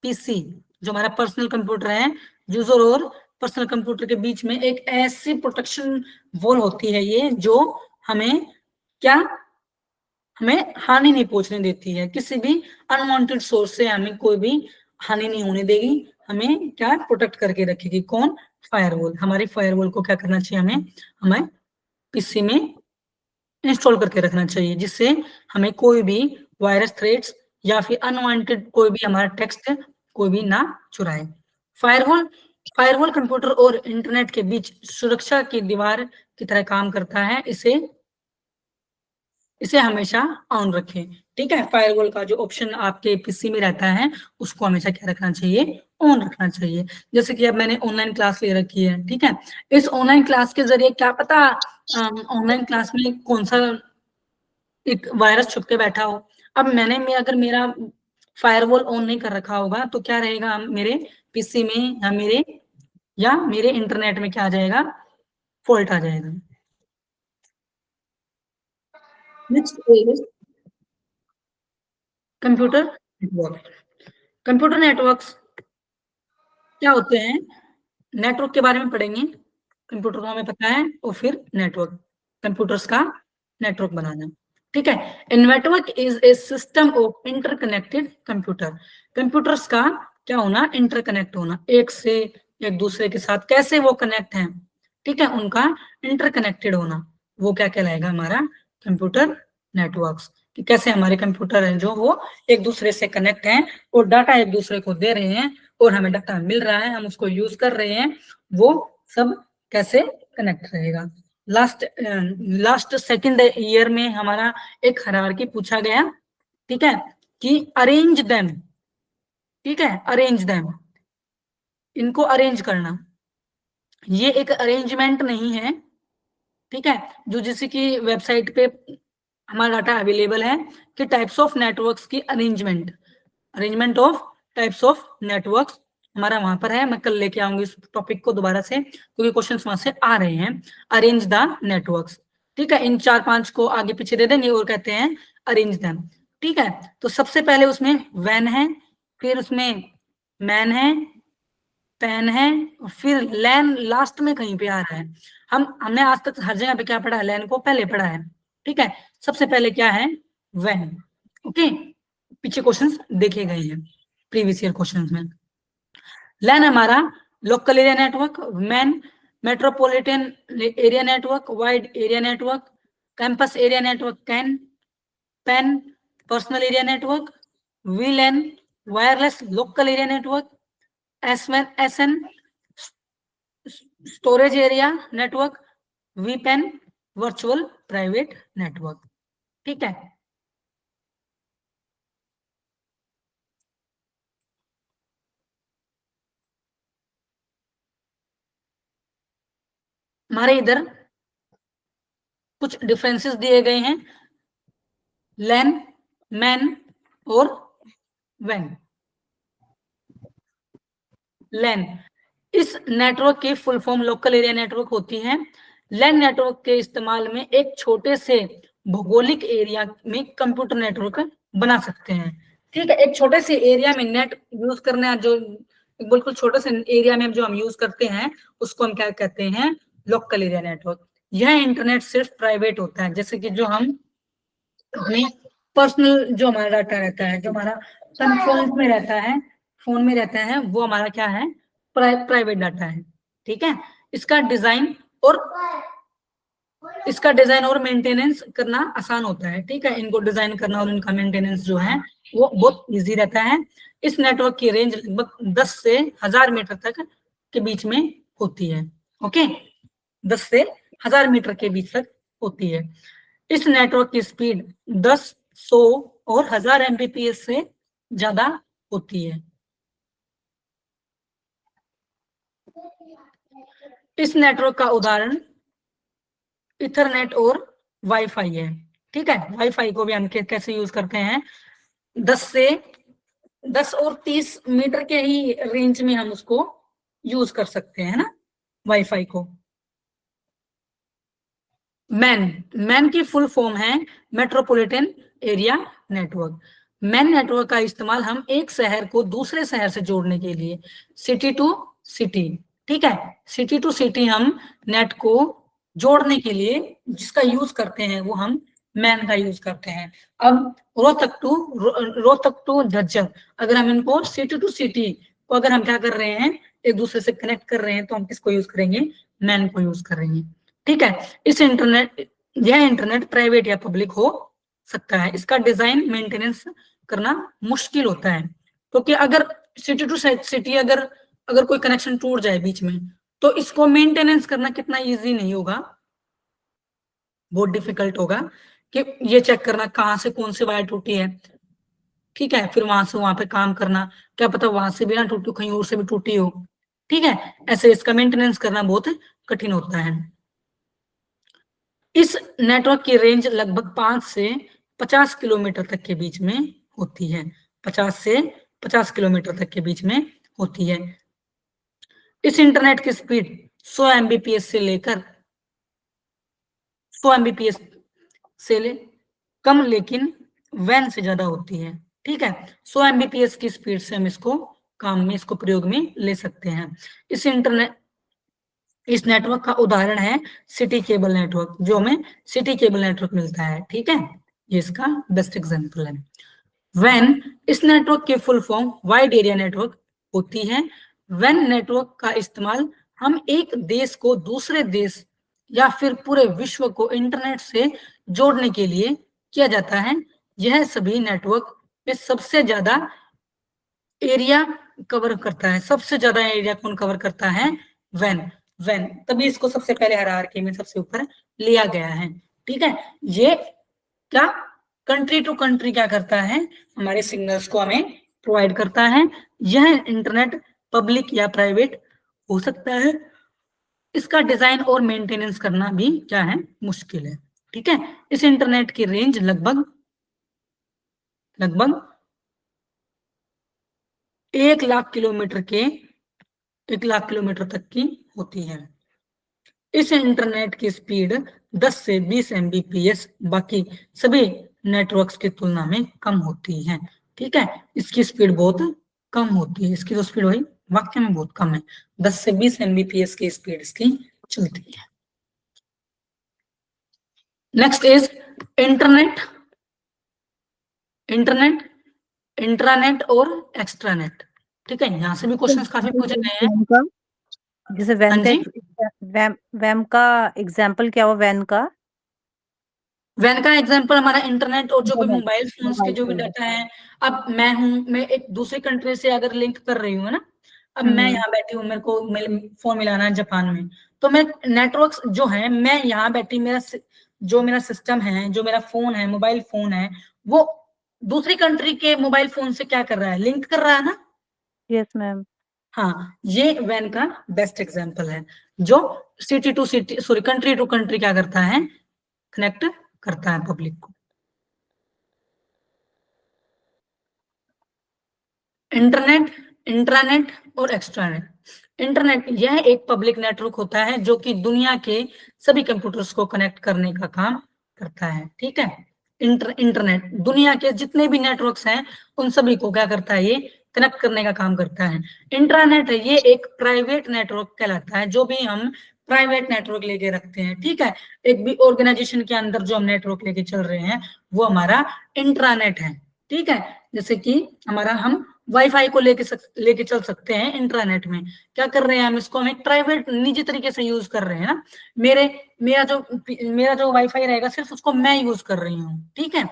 पीसी, जो हमारा पर्सनल कंप्यूटर है, यूजर और पर्सनल कंप्यूटर के बीच में एक ऐसी प्रोटेक्शन वॉल होती है, ये जो हमें क्या, हमें हानि नहीं पहुंचने देती है, किसी भी अनवांटेड सोर्स से हमें कोई भी हानि नहीं होने देगी, हमें क्या प्रोटेक्ट करके रखेगी, कौन, फायरवॉल। हमारी फायरवॉल को क्या करना चाहिए, हमें पीसी में इंस्टॉल करके रखना चाहिए, जिससे हमें कोई भी वायरस थ्रेट्स या फिर अनवांटेड कोई भी हमारा टेक्स्ट कोई भी ना चुराए। फायरवॉल फायरवॉल कंप्यूटर और इंटरनेट के बीच सुरक्षा की दीवार की तरह काम करता है। इसे इसे हमेशा ऑन रखें, ठीक है। फायरवॉल का जो ऑप्शन आपके पीसी में रहता है उसको हमेशा क्या रखना चाहिए, ऑन रखना चाहिए। जैसे कि अब मैंने ऑनलाइन क्लास ले रखी है, ठीक है, इस ऑनलाइन क्लास के जरिए क्या पता ऑनलाइन क्लास में कौन सा एक वायरस छुप के बैठा हो। अब मैं अगर मेरा फायरवॉल ऑन नहीं कर रखा होगा तो क्या रहेगा, मेरे पीसी में या मेरे इंटरनेट में क्या आ जाएगा, फॉल्ट आ जाएगा। Next is computer network. Computer networks क्या होते हैं, नेटवर्क के बारे में पढ़ेंगे, कंप्यूटर का हमें पता है, और फिर नेटवर्क, कंप्यूटर्स का नेटवर्क बनाना, ठीक है। Network is a system of interconnected computer. Computers का क्या होना, इंटरकनेक्ट होना, एक से एक दूसरे के साथ कैसे वो कनेक्ट हैं, ठीक है, उनका इंटरकनेक्टेड होना, वो क्या कहलाएगा, हमारा कंप्यूटर नेटवर्क्स। कि कैसे हमारे कंप्यूटर हैं जो वो एक दूसरे से कनेक्ट हैं और डाटा एक दूसरे को दे रहे हैं और हमें डाटा मिल रहा है, हम उसको यूज कर रहे हैं, वो सब कैसे कनेक्ट रहेगा। लास्ट सेकंड ईयर में हमारा एक हायरार्की पूछा गया, ठीक है, कि अरेंज देम, ठीक है, अरेंज देम, इनको अरेंज करना, ये एक अरेंजमेंट नहीं है, ठीक है, जो जैसे कि वेबसाइट पे हमारा डाटा अवेलेबल है कि टाइप्स ऑफ नेटवर्क्स की arrangement of types of networks हमारा वहां पर है। मैं कल लेके आऊंगी इस टॉपिक को दोबारा से, क्योंकि क्वेश्चंस वहां से आ रहे हैं। अरेंज द नेटवर्क्स, ठीक है, इन 4-5 को आगे पीछे दे देंगे और कहते हैं अरेंज देम, ठीक है। तो सबसे पहले उसमें वैन है, फिर उसमें मैन है, पेन है, फिर लैन लास्ट में कहीं पे आ रहा है। हमने आज तक हर जगह पे क्या पढ़ा है, लैन को पहले पढ़ा है, ठीक है। सबसे पहले क्या है, वैन, ओके, पीछे क्वेश्चंस देखे गए हैं प्रीवियस ईयर क्वेश्चंस में। लैन हमारा local area network, MAN metropolitan area network, wide area network, campus area network, CAN, PAN personal area network, WLAN wireless local area network, SN storage area network, VPN virtual private network, ठीक है। हमारे इधर कुछ differences दिए गए हैं, लैन, man और van. लैन इस नेटवर्क की full form local area network होती है। लैन नेटवर्क के इस्तेमाल में एक छोटे से भौगोलिक एरिया में कंप्यूटर नेटवर्क बना सकते हैं, ठीक है। एक छोटे से एरिया में नेट यूज करना, जो बिल्कुल छोटे से एरिया में जो हम यूज करते हैं उसको हम क्या कहते हैं, लोकल एरिया नेटवर्क। यह इंटरनेट सिर्फ प्राइवेट होता है, जैसे कि जो हम अपने पर्सनल जो हमारा डाटा रहता है, जो हमारा फोन में रहता है, फोन में रहता है, वो हमारा क्या है, प्राइवेट डाटा है, ठीक है। इसका डिजाइन और मेंटेनेंस करना आसान होता है, ठीक है। इनको डिजाइन करना और इनका मेंटेनेंस जो है वो बहुत इजी रहता है। इस नेटवर्क की रेंज लगभग 10 से 1000 मीटर तक के बीच में होती है, ओके, 10 से 1000 मीटर के बीच तक होती है। इस नेटवर्क की स्पीड 10, 100 और 1000 Mbps से ज्यादा होती है। इस नेटवर्क का उदाहरण इथरनेट और वाईफाई है, ठीक है। वाईफाई को भी हम कैसे यूज करते हैं, 10 और 30 मीटर के ही रेंज में हम उसको यूज कर सकते हैं ना, वाईफाई को। मैन की फुल फॉर्म है metropolitan area network. Man network का इस्तेमाल हम एक शहर को दूसरे शहर से जोड़ने के लिए, सिटी टू सिटी, ठीक है, सिटी टू सिटी हम नेट को जोड़ने के लिए जिसका यूज करते हैं वो हम मैन का यूज करते हैं। अब रोहतक टू झज्जर, अगर हम इनको सिटी टू सिटी को अगर हम क्या कर रहे हैं, एक दूसरे से कनेक्ट कर रहे हैं, तो हम किसको यूज करेंगे, मैन को यूज करेंगे, ठीक है। यह इंटरनेट प्राइवेट या पब्लिक हो सकता है। इसका डिजाइन मेंटेनेंस करना मुश्किल होता है, क्योंकि अगर सिटी टू सिटी अगर कोई कनेक्शन टूट जाए बीच में, तो इसको मेंटेनेंस करना कितना इजी नहीं होगा, बहुत डिफिकल्ट होगा, कि ये चेक करना कहाँ से कौन सी वायर टूटी है, ठीक है, फिर वहां से वहां पे काम करना, क्या पता वहां से भी ना टूटी, कहीं और से भी टूटी हो, ठीक है। ऐसे इसका मेंटेनेंस करना बहुत कठिन होता है। इस नेटवर्क की रेंज लगभग 5 से 50 किलोमीटर तक के बीच में होती है, 50 से 50 किलोमीटर तक के बीच में होती है। इस इंटरनेट की स्पीड 100 एमबीपीएस से लेकर 100 एमबीपीएस से कम, लेकिन वैन से ज्यादा होती है, ठीक है। 100 एमबीपीएस की स्पीड से हम इसको काम में, इसको प्रयोग में ले सकते हैं। इस नेटवर्क का उदाहरण है सिटी केबल नेटवर्क, जो हमें सिटी केबल नेटवर्क मिलता है, ठीक है, ये इसका बेस्ट एग्जांपल है। वैन, इस नेटवर्क की full form wide area network होती है। वैन नेटवर्क का इस्तेमाल हम एक देश को दूसरे देश या फिर पूरे विश्व को इंटरनेट से जोड़ने के लिए किया जाता है। यह सभी नेटवर्क में सबसे ज्यादा एरिया कवर करता है। सबसे ज्यादा एरिया कौन कवर करता है? वैन। वैन, तभी इसको सबसे पहले हायरार्की में सबसे ऊपर लिया गया है, ठीक है। ये क्या कंट्री टू कंट्री क्या करता है, हमारे सिग्नल्स को हमें प्रोवाइड करता है। यह इंटरनेट पब्लिक या प्राइवेट हो सकता है। इसका डिजाइन और मेंटेनेंस करना भी क्या है, मुश्किल है, ठीक है। इस इंटरनेट की रेंज लगभग 1 लाख किलोमीटर तक की होती है। इस इंटरनेट की स्पीड 10 से 20 एमबीपीएस बाकी सभी नेटवर्क्स की तुलना में कम होती है, ठीक है। इसकी स्पीड बहुत कम होती है, इसकी जो स्पीड हुई वाकई में बहुत कम है, 10 से 20 एमबीपीएस की स्पीड इसकी चलती है। नेक्स्ट इज इंटरनेट, इंट्रानेट और एक्स्ट्रानेट, ठीक है। यहाँ से भी क्वेश्चंस काफी पूछे गए हैं। वैन का जैसे हाँ वैन का जी, वैम का एग्जाम्पल क्या हुआ वैन का? वैन का एग्जांपल हमारा इंटरनेट और जो भी इंटरनेट, मोबाइल फोन्स के मोबाइल जो भी फोन। डाटा है। अब मैं एक दूसरी कंट्री से अगर लिंक कर रही हूँ ना, अब मैं हम्म, यहाँ बैठी हूँ, मेरे को फोन मिलाना है जापान में, तो मैं नेटवर्क्स जो है, मैं यहाँ बैठी, जो मेरा सिस्टम है, जो मेरा फोन है, मोबाइल फोन है, वो दूसरी कंट्री के मोबाइल फोन से क्या कर रहा है, लिंक कर रहा है ना। Yes ma'am. हाँ, ये वैन का बेस्ट एग्जांपल है, जो city to city, sorry, country to country क्या करता है, कनेक्ट करता है पब्लिक को। इंटरनेट, इंट्रानेट और एक्स्ट्रानेट। इंटरनेट यह एक पब्लिक नेटवर्क होता है जो कि दुनिया के सभी कंप्यूटर्स को कनेक्ट करने का काम करता है, ठीक है। इंटरनेट दुनिया के जितने भी नेटवर्क्स हैं उन सभी को क्या करता है, ये कनेक्ट करने का काम करता है। इंट्रानेट है, ये एक प्राइवेट नेटवर्क कहलाता है, जो भी हम प्राइवेट नेटवर्क लेके रखते हैं, ठीक है। एक भी ऑर्गेनाइजेशन के अंदर जो हम नेटवर्क लेके चल रहे हैं वो हमारा इंट्रानेट है, ठीक है। जैसे कि हमारा हम वाईफाई को लेके चल सकते हैं इंट्रानेट में, क्या कर रहे हैं हम, इसको हम एक प्राइवेट निजी तरीके से यूज कर रहे हैं ना। मेरे मेरा जो वाईफाई रहेगा सिर्फ उसको मैं यूज कर रही हूँ, ठीक है।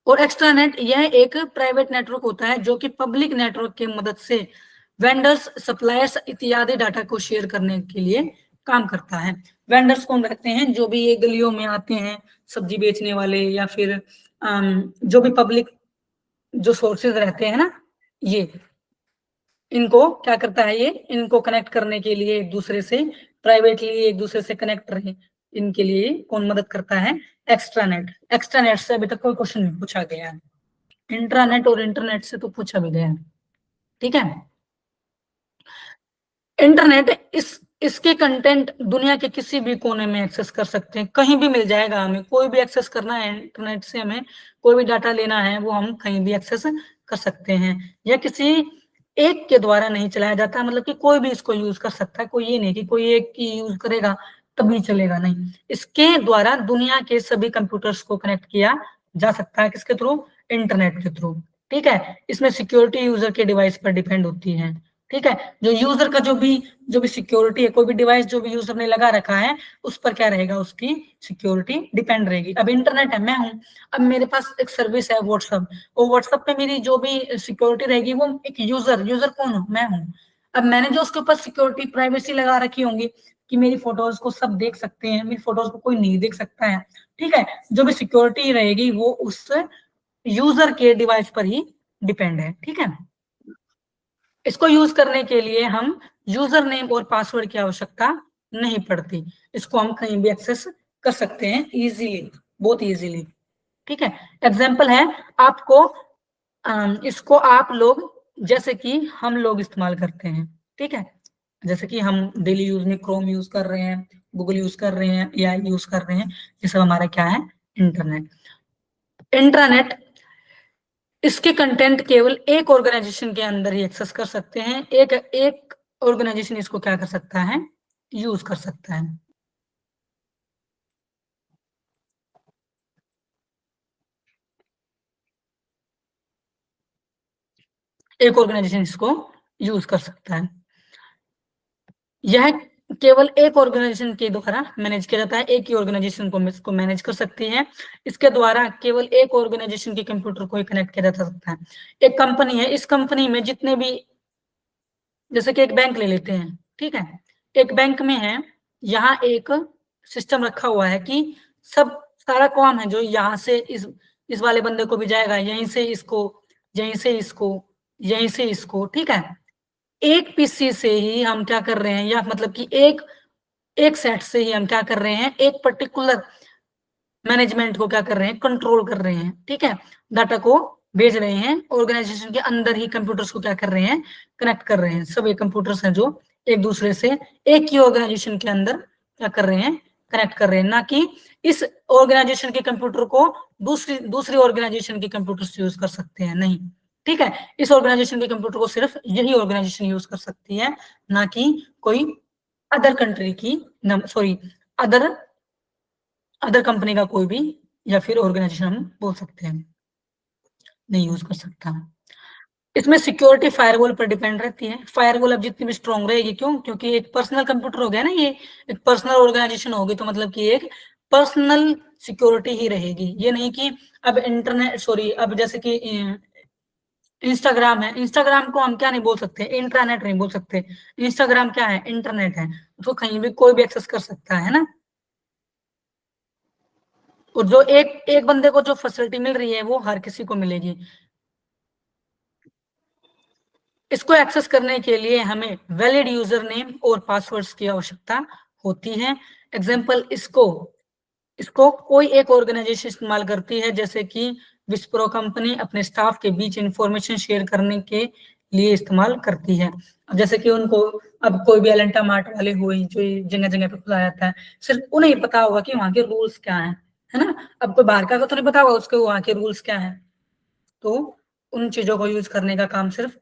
और एक्स्ट्रानेट यह एक प्राइवेट नेटवर्क होता है जो कि पब्लिक नेटवर्क की मदद से वेंडर्स, सप्लायर्स इत्यादि डाटा को शेयर करने के लिए काम करता है। वेंडर्स कौन रहते हैं, जो भी ये गलियों में आते हैं सब्जी बेचने वाले, या फिर जो भी पब्लिक जो सोर्सेज रहते हैं ना, ये इनको क्या करता है, ये इनको कनेक्ट करने के लिए एक दूसरे से प्राइवेटली एक दूसरे से कनेक्ट रहे, इनके लिए कौन मदद करता है, एक्स्ट्रानेट। एक्स्ट्रानेट से अभी तक कोई क्वेश्चन नहीं पूछा गया है, इंट्रानेट और इंटरनेट से तो पूछा भी गया है, ठीक है। इंटरनेट इसके कंटेंट दुनिया के किसी भी कोने में एक्सेस कर सकते हैं, कहीं भी मिल जाएगा, हमें कोई भी एक्सेस करना है इंटरनेट से, हमें कोई भी डाटा लेना है वो हम कहीं भी एक्सेस कर सकते हैं। यह किसी एक के द्वारा नहीं चलाया जाता, मतलब कि कोई भी इसको यूज कर सकता है, कोई ये नहीं कि कोई एक की यूज करेगा तभी चलेगा, नहीं, इसके द्वारा दुनिया के सभी कंप्यूटर्स को कनेक्ट किया जा सकता है, किसके थ्रू, इंटरनेट के थ्रू, ठीक है। इसमें सिक्योरिटी यूजर के डिवाइस पर डिपेंड होती है, ठीक है। जो यूजर का जो भी सिक्योरिटी है, कोई भी डिवाइस जो भी यूजर ने लगा रखा है उस पर क्या रहेगा, उसकी सिक्योरिटी डिपेंड रहेगी। अब इंटरनेट है, मैं हूं, अब मेरे पास एक सर्विस है व्हाट्सएप, और व्हाट्सएप पे मेरी जो भी सिक्योरिटी रहेगी वो एक यूजर कौन हूं, मैं हूं। अब मैंने जो उसके ऊपर सिक्योरिटी प्राइवेसी लगा रखी होंगी कि मेरी फोटोज को सब देख सकते हैं, मेरी फोटोज को कोई नहीं देख सकता है, ठीक है, जो भी सिक्योरिटी रहेगी वो उस यूजर के डिवाइस पर ही डिपेंड है। ठीक है, इसको यूज करने के लिए हम यूजर नेम और पासवर्ड की आवश्यकता नहीं पड़ती, इसको हम कहीं भी एक्सेस कर सकते हैं इजीली, बहुत इजीली। ठीक है, एग्जांपल है आपको, इसको आप लोग जैसे कि हम लोग इस्तेमाल करते हैं। ठीक है, जैसे कि हम डेली यूज में क्रोम यूज कर रहे हैं, गूगल यूज कर रहे हैं, एआई यूज कर रहे हैं, ये सब हमारा क्या है, इंटरनेट। इंटरनेट, इसके कंटेंट केवल एक ऑर्गेनाइजेशन के अंदर ही एक्सेस कर सकते हैं, एक ऑर्गेनाइजेशन इसको क्या कर सकता है, यूज कर सकता है। एक ऑर्गेनाइजेशन इसको यूज कर सकता है। यह केवल एक ऑर्गेनाइजेशन के द्वारा मैनेज किया जाता है, एक ही ऑर्गेनाइजेशन को इसको मैनेज कर सकती है। इसके द्वारा केवल एक ऑर्गेनाइजेशन के कंप्यूटर को ही कनेक्ट किया जा सकता है। एक कंपनी है, इस कंपनी में जितने भी, जैसे कि एक बैंक ले लेते हैं। ठीक है, एक बैंक में है, यहाँ एक सिस्टम रखा हुआ है कि सब सारा काम है जो यहाँ से इस वाले बंदे को भी जाएगा, यहीं से इसको, यहीं से इसको, यहीं से इसको। ठीक है, एक पीसी से ही हम क्या कर रहे हैं, या मतलब कि एक सेट से ही हम क्या कर रहे हैं, एक पर्टिकुलर मैनेजमेंट को क्या कर रहे हैं, कंट्रोल कर रहे हैं। ठीक है, डाटा को भेज रहे हैं, ऑर्गेनाइजेशन के अंदर ही कंप्यूटर्स को क्या कर रहे हैं, कनेक्ट कर रहे हैं। सब ये कंप्यूटर्स हैं जो एक दूसरे से एक ही ऑर्गेनाइजेशन के अंदर क्या कर रहे हैं, कनेक्ट कर रहे हैं, ना कि इस ऑर्गेनाइजेशन के कंप्यूटर को दूसरी ऑर्गेनाइजेशन के कंप्यूटर्स यूज कर सकते हैं, नहीं। ठीक है, इस ऑर्गेनाइजेशन के कंप्यूटर को सिर्फ यही ऑर्गेनाइजेशन यूज कर सकती है, ना कि कोई अदर कंट्री की, सॉरी, अदर कंपनी का कोई भी या फिर ऑर्गेनाइजेशन हम बोल सकते हैं, नहीं यूज कर सकता। इसमें सिक्योरिटी फायरवॉल पर डिपेंड रहती है। फायरवॉल अब जितनी भी स्ट्रॉन्ग रहेगी, क्यों, क्योंकि एक पर्सनल कंप्यूटर हो गया ना, ये एक पर्सनल ऑर्गेनाइजेशन होगी, तो मतलब कि एक पर्सनल सिक्योरिटी ही रहेगी। ये नहीं कि अब इंटरनेट, सॉरी, अब जैसे कि इंस्टाग्राम है, इंस्टाग्राम को हम क्या नहीं बोल सकते, इंट्रानेट नहीं बोल सकते। इंस्टाग्राम क्या है, इंटरनेट है, तो कहीं भी कोई भी एक्सेस कर सकता है ना। और जो एक एक बंदे को जो फैसिलिटी मिल रही है वो हर किसी को मिलेगी। इसको एक्सेस करने के लिए हमें वैलिड यूजर नेम और पासवर्ड्स की आवश्यकता होती है। एग्जांपल, इसको कोई एक ऑर्गेनाइजेशन इस्तेमाल करती है, जैसे कि विस्प्रो कंपनी अपने स्टाफ के बीच इंफॉर्मेशन शेयर करने के लिए इस्तेमाल करती है। अब जैसे कि उनको, अब कोई भी एलेंटा मार्ट वाले हुए जो जगह जगह पे खुला जाता है, सिर्फ उन्हें ही पता होगा कि वहाँ के रूल्स क्या है ना। अब कोई बाहर का तो नहीं पता होगा उसको वहाँ के रूल्स क्या है, तो उन चीजों को यूज करने का काम सिर्फ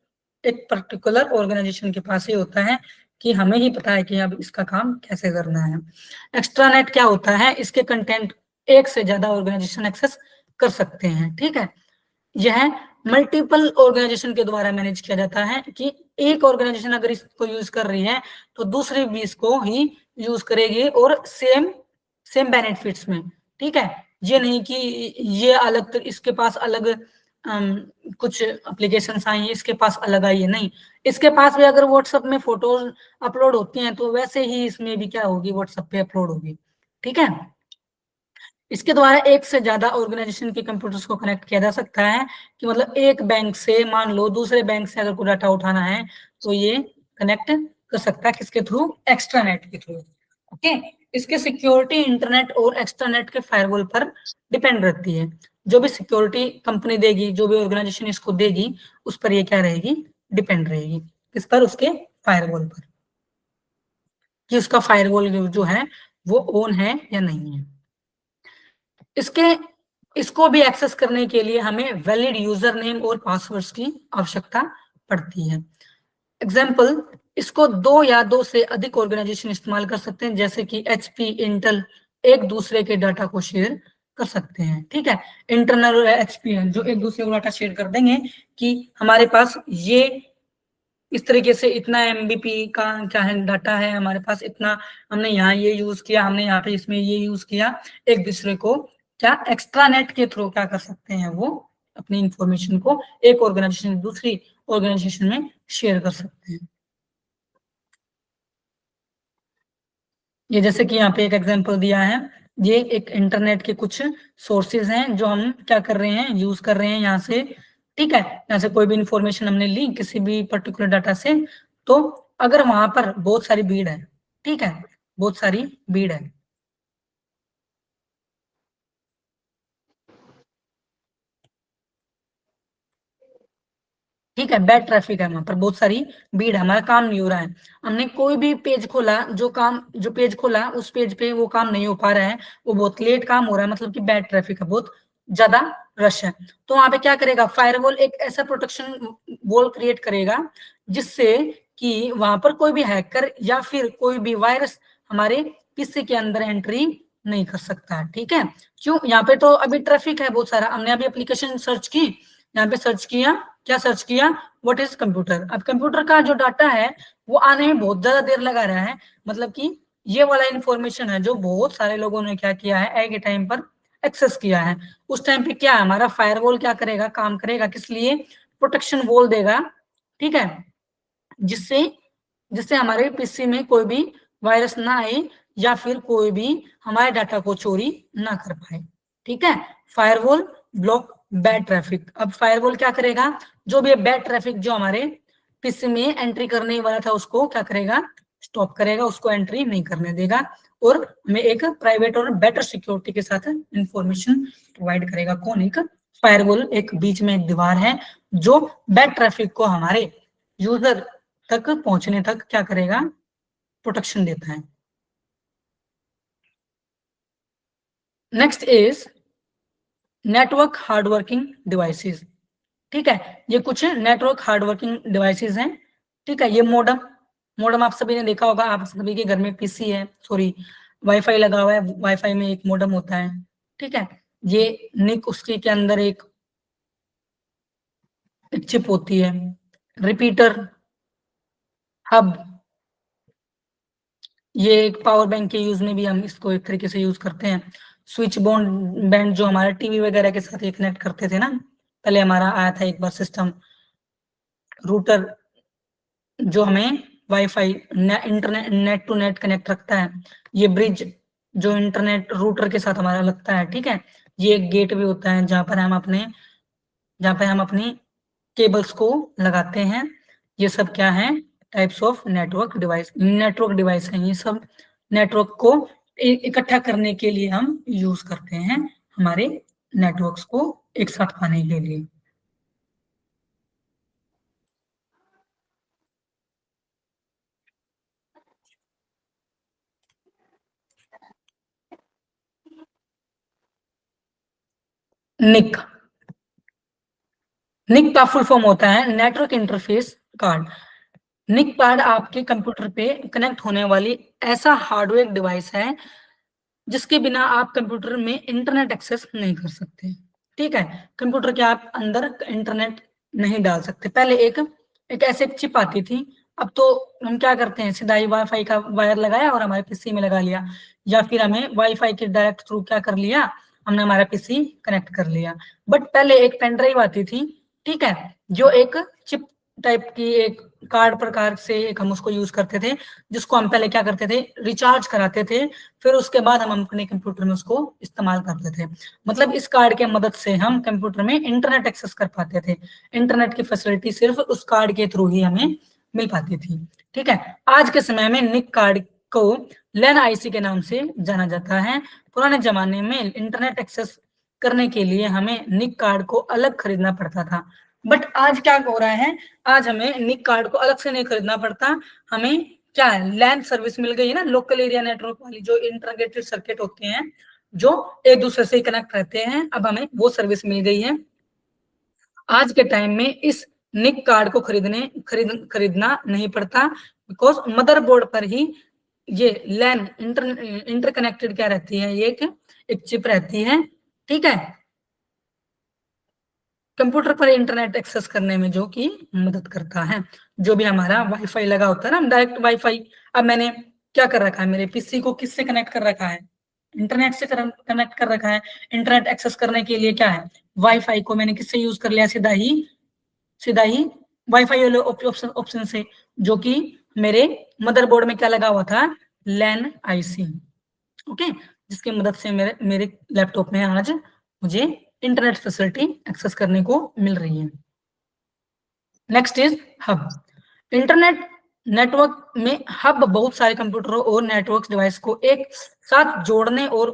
एक पर्टिकुलर ऑर्गेनाइजेशन के पास ही होता है, कि हमें ही पता है कि अब इसका काम कैसे करना है। एक्स्ट्रानेट क्या होता है, इसके कंटेंट एक से ज्यादा ऑर्गेनाइजेशन एक्सेस कर सकते हैं। ठीक है, यह मल्टीपल ऑर्गेनाइजेशन के द्वारा मैनेज किया जाता है, कि एक ऑर्गेनाइजेशन अगर इसको यूज कर रही है तो दूसरी भी इसको ही यूज करेगी, और सेम सेम बेनिफिट्स में। ठीक है, ये नहीं कि ये अलग, तो इसके पास अलग कुछ एप्लीकेशंस आई है, इसके पास अलग आई है, नहीं। इसके पास भी अगर व्हाट्सएप में फोटोज अपलोड होती हैं तो वैसे ही इसमें भी क्या होगी, व्हाट्सएप पे अपलोड होगी। ठीक है, इसके द्वारा एक से ज्यादा ऑर्गेनाइजेशन के कंप्यूटर्स को कनेक्ट किया जा सकता है, कि मतलब एक बैंक से मान लो दूसरे बैंक से अगर कोई डाटा उठाना है तो ये कनेक्ट कर सकता है, किसके थ्रू, एक्स्ट्रानेट के थ्रू। ओके, इसके सिक्योरिटी इंटरनेट और एक्स्ट्रानेट के फायरवॉल पर डिपेंड रहती है। जो भी सिक्योरिटी कंपनी देगी, जो भी ऑर्गेनाइजेशन इसको देगी, उस पर ये क्या रहेगी, डिपेंड रहेगी, किस पर, उसके फायरवॉल पर, कि उसका फायरवॉल जो है वो ऑन है या नहीं है। इसके इसको भी एक्सेस करने के लिए हमें वैलिड यूजर नेम और पासवर्ड्स की आवश्यकता पड़ती है। एग्जाम्पल, इसको दो या दो से अधिक ऑर्गेनाइजेशन इस्तेमाल कर सकते हैं, जैसे कि एचपी, इंटेल, एक दूसरे के डाटा को शेयर कर सकते हैं। ठीक है, इंटरनल और एचपी है जो एक दूसरे को डाटा शेयर कर देंगे, कि हमारे पास ये इस तरीके से इतना एमबीपी का क्या है, डाटा है हमारे पास इतना, हमने यहाँ ये यूज किया, हमने यहाँ पे इसमें ये यूज किया, एक दूसरे को क्या एक्स्ट्रानेट के थ्रू क्या कर सकते हैं, वो अपनी इंफॉर्मेशन को एक ऑर्गेनाइजेशन दूसरी ऑर्गेनाइजेशन में शेयर कर सकते हैं। ये जैसे कि यहाँ पे एक एग्जांपल दिया है, ये एक इंटरनेट के कुछ सोर्सेज हैं जो हम क्या कर रहे हैं, यूज कर रहे हैं यहाँ से, ठीक है। यहाँ से कोई भी इंफॉर्मेशन हमने ली किसी भी पर्टिकुलर डाटा से, तो अगर वहां पर बहुत सारी भीड़ है, ठीक है, बहुत सारी भीड़ है, ठीक है, बैड ट्रैफिक है, वहां पर बहुत सारी भीड़ है, हमारा काम नहीं हो रहा है, हमने कोई भी पेज खोला, जो पेज खोला उस पेज पे वो काम नहीं हो पा रहा है, वो बहुत लेट काम हो रहा है, मतलब कि बैड ट्रैफिक है, बहुत ज्यादा रश है। तो वहां पे क्या करेगा, फायरवॉल एक ऐसा प्रोटेक्शन वॉल क्रिएट करेगा जिससे कि वहां पर कोई भी हैकर या फिर कोई भी वायरस हमारे पीसी के अंदर एंट्री नहीं कर सकता है, ठीक है। क्यों, यहाँ पे तो अभी ट्रैफिक है बहुत सारा, हमने अभी एप्लीकेशन सर्च की, यहाँ पे सर्च किया, क्या सर्च किया, व्हाट इज कंप्यूटर। अब कंप्यूटर का जो डाटा है वो आने में बहुत ज्यादा देर लगा रहा है, मतलब कि ये वाला इंफॉर्मेशन है जो बहुत सारे लोगों ने क्या किया है, एक ही टाइम पर एक्सेस किया है। उस टाइम पे क्या है, हमारा फायरवॉल क्या करेगा, काम करेगा, किस लिए, प्रोटेक्शन वॉल देगा, ठीक है, जिससे जिससे हमारे पीसी में कोई भी वायरस ना आए या फिर कोई भी हमारे डाटा को चोरी ना कर पाए, ठीक है। Firewall block bad traffic. अब फायरवॉल क्या करेगा, जो भी बैड ट्रैफिक जो हमारे पीसी में एंट्री करने वाला था उसको क्या करेगा, स्टॉप करेगा, उसको एंट्री नहीं करने देगा, और हमें एक प्राइवेट और बेटर सिक्योरिटी के साथ इंफॉर्मेशन प्रोवाइड करेगा। कौन, एक फायरवॉल, एक बीच में एक दीवार है जो बैड ट्रैफिक को हमारे यूजर तक पहुंचने तक क्या करेगा, प्रोटेक्शन देता है। Next is network hardworking devices, ठीक है, ये कुछ नेटवर्क हार्डवर्किंग डिवाइसेस हैं, ठीक है। ये मॉडम, मॉडम आप सभी ने देखा होगा, आप सभी के घर में पीसी है, सॉरी वाईफाई लगा हुआ है, वाईफाई में एक मॉडम होता है, ठीक है। ये निक, उसके के अंदर एक चिप होती है, रिपीटर, हब, ये एक पावर बैंक के यूज में भी हम इसको एक तरीके से यूज करते हैं। स्विच बोर्ड बैंड जो हमारे टीवी वगैरह के साथ ये कनेक्ट करते थे ना, पहले हमारा आया था एक बार सिस्टम। रूटर जो हमें WiFi internet net to net connect रखता है। ये ब्रिज जो इंटरनेट रूटर के साथ हमारा लगता है, ठीक है। ये एक गेट भी होता है जहाँ पे हम अपनी केबल्स को लगाते हैं। ये सब क्या है, टाइप्स ऑफ नेटवर्क डिवाइस हैं, ये सब नेटवर्क को इकट्ठा करने के लिए हम यूज करते हैं, हमारे नेटवर्क्स को एक साथ पाने के लिए। निक, निक का फुल फॉर्म होता है नेटवर्क इंटरफेस कार्ड। निक कार्ड आपके कंप्यूटर पे कनेक्ट होने वाली ऐसा हार्डवेयर डिवाइस है जिसके बिना आप कंप्यूटर में इंटरनेट एक्सेस नहीं कर सकते, ठीक है। कंप्यूटर के आप अंदर इंटरनेट नहीं डाल सकते। पहले एक ऐसे चिप आती थी, अब तो हम क्या करते हैं, सीधा ही वाईफाई का वायर लगाया और हमारे पीसी में लगा लिया, या फिर हमें वाईफाई के डायरेक्ट थ्रू क्या कर लिया, हमने हमारा पीसी कनेक्ट कर लिया। बट पहले एक पेन ड्राइव आती थी, ठीक है, जो एक चिप टाइप की एक कार्ड प्रकार से एक हम उसको यूज करते थे, जिसको हम पहले क्या करते थे, रिचार्ज कराते थे, फिर उसके बाद हम अपने कंप्यूटर में उसको इस्तेमाल करते थे। मतलब इस कार्ड के मदद से हम कंप्यूटर में इंटरनेट एक्सेस कर पाते थे, इंटरनेट की फैसिलिटी सिर्फ उस कार्ड के थ्रू ही हमें मिल पाती थी, ठीक है। आज के समय में निक कार्ड को लैन आईसी के नाम से जाना जाता है। पुराने जमाने में इंटरनेट एक्सेस करने के लिए हमें निक कार्ड को अलग खरीदना पड़ता था, बट आज क्या हो रहा है, आज हमें निक कार्ड को अलग से नहीं खरीदना पड़ता, हमें क्या है, लैन सर्विस मिल गई है ना, लोकल एरिया नेटवर्क वाली जो इंटीग्रेटेड सर्किट होते हैं जो एक दूसरे से कनेक्ट रहते हैं, अब हमें वो सर्विस मिल गई है। आज के टाइम में इस निक कार्ड को खरीदना नहीं पड़ता, बिकॉज मदरबोर्ड पर ही ये लैन इंटरकनेक्टेड क्या रहती है, ये एक चिप रहती है, ठीक है, कंप्यूटर पर इंटरनेट एक्सेस करने में जो कि मदद करता है। जो भी हमारा वाईफाई लगा होता है ना, डायरेक्ट वाईफाई, अब मैंने क्या कर रखा है, मेरे पीसी को किससे कनेक्ट कर रखा है, इंटरनेट से कनेक्ट कर रखा है। इंटरनेट एक्सेस करने के लिए क्या है, वाईफाई को मैंने किससे यूज कर लिया, सीधा ही वाईफाई वाले ऑप्शन से, जो कि मेरे मदरबोर्ड में क्या लगा हुआ था, लैन आईसी, ओके। जिसकी मदद से मेरे लैपटॉप में आज मुझे इंटरनेट फैसिलिटी एक्सेस करने को मिल रही है। Next is hub. Internet network में हब बहुत सारे कंप्यूटरों और नेटवर्क डिवाइस को एक साथ जोड़ने और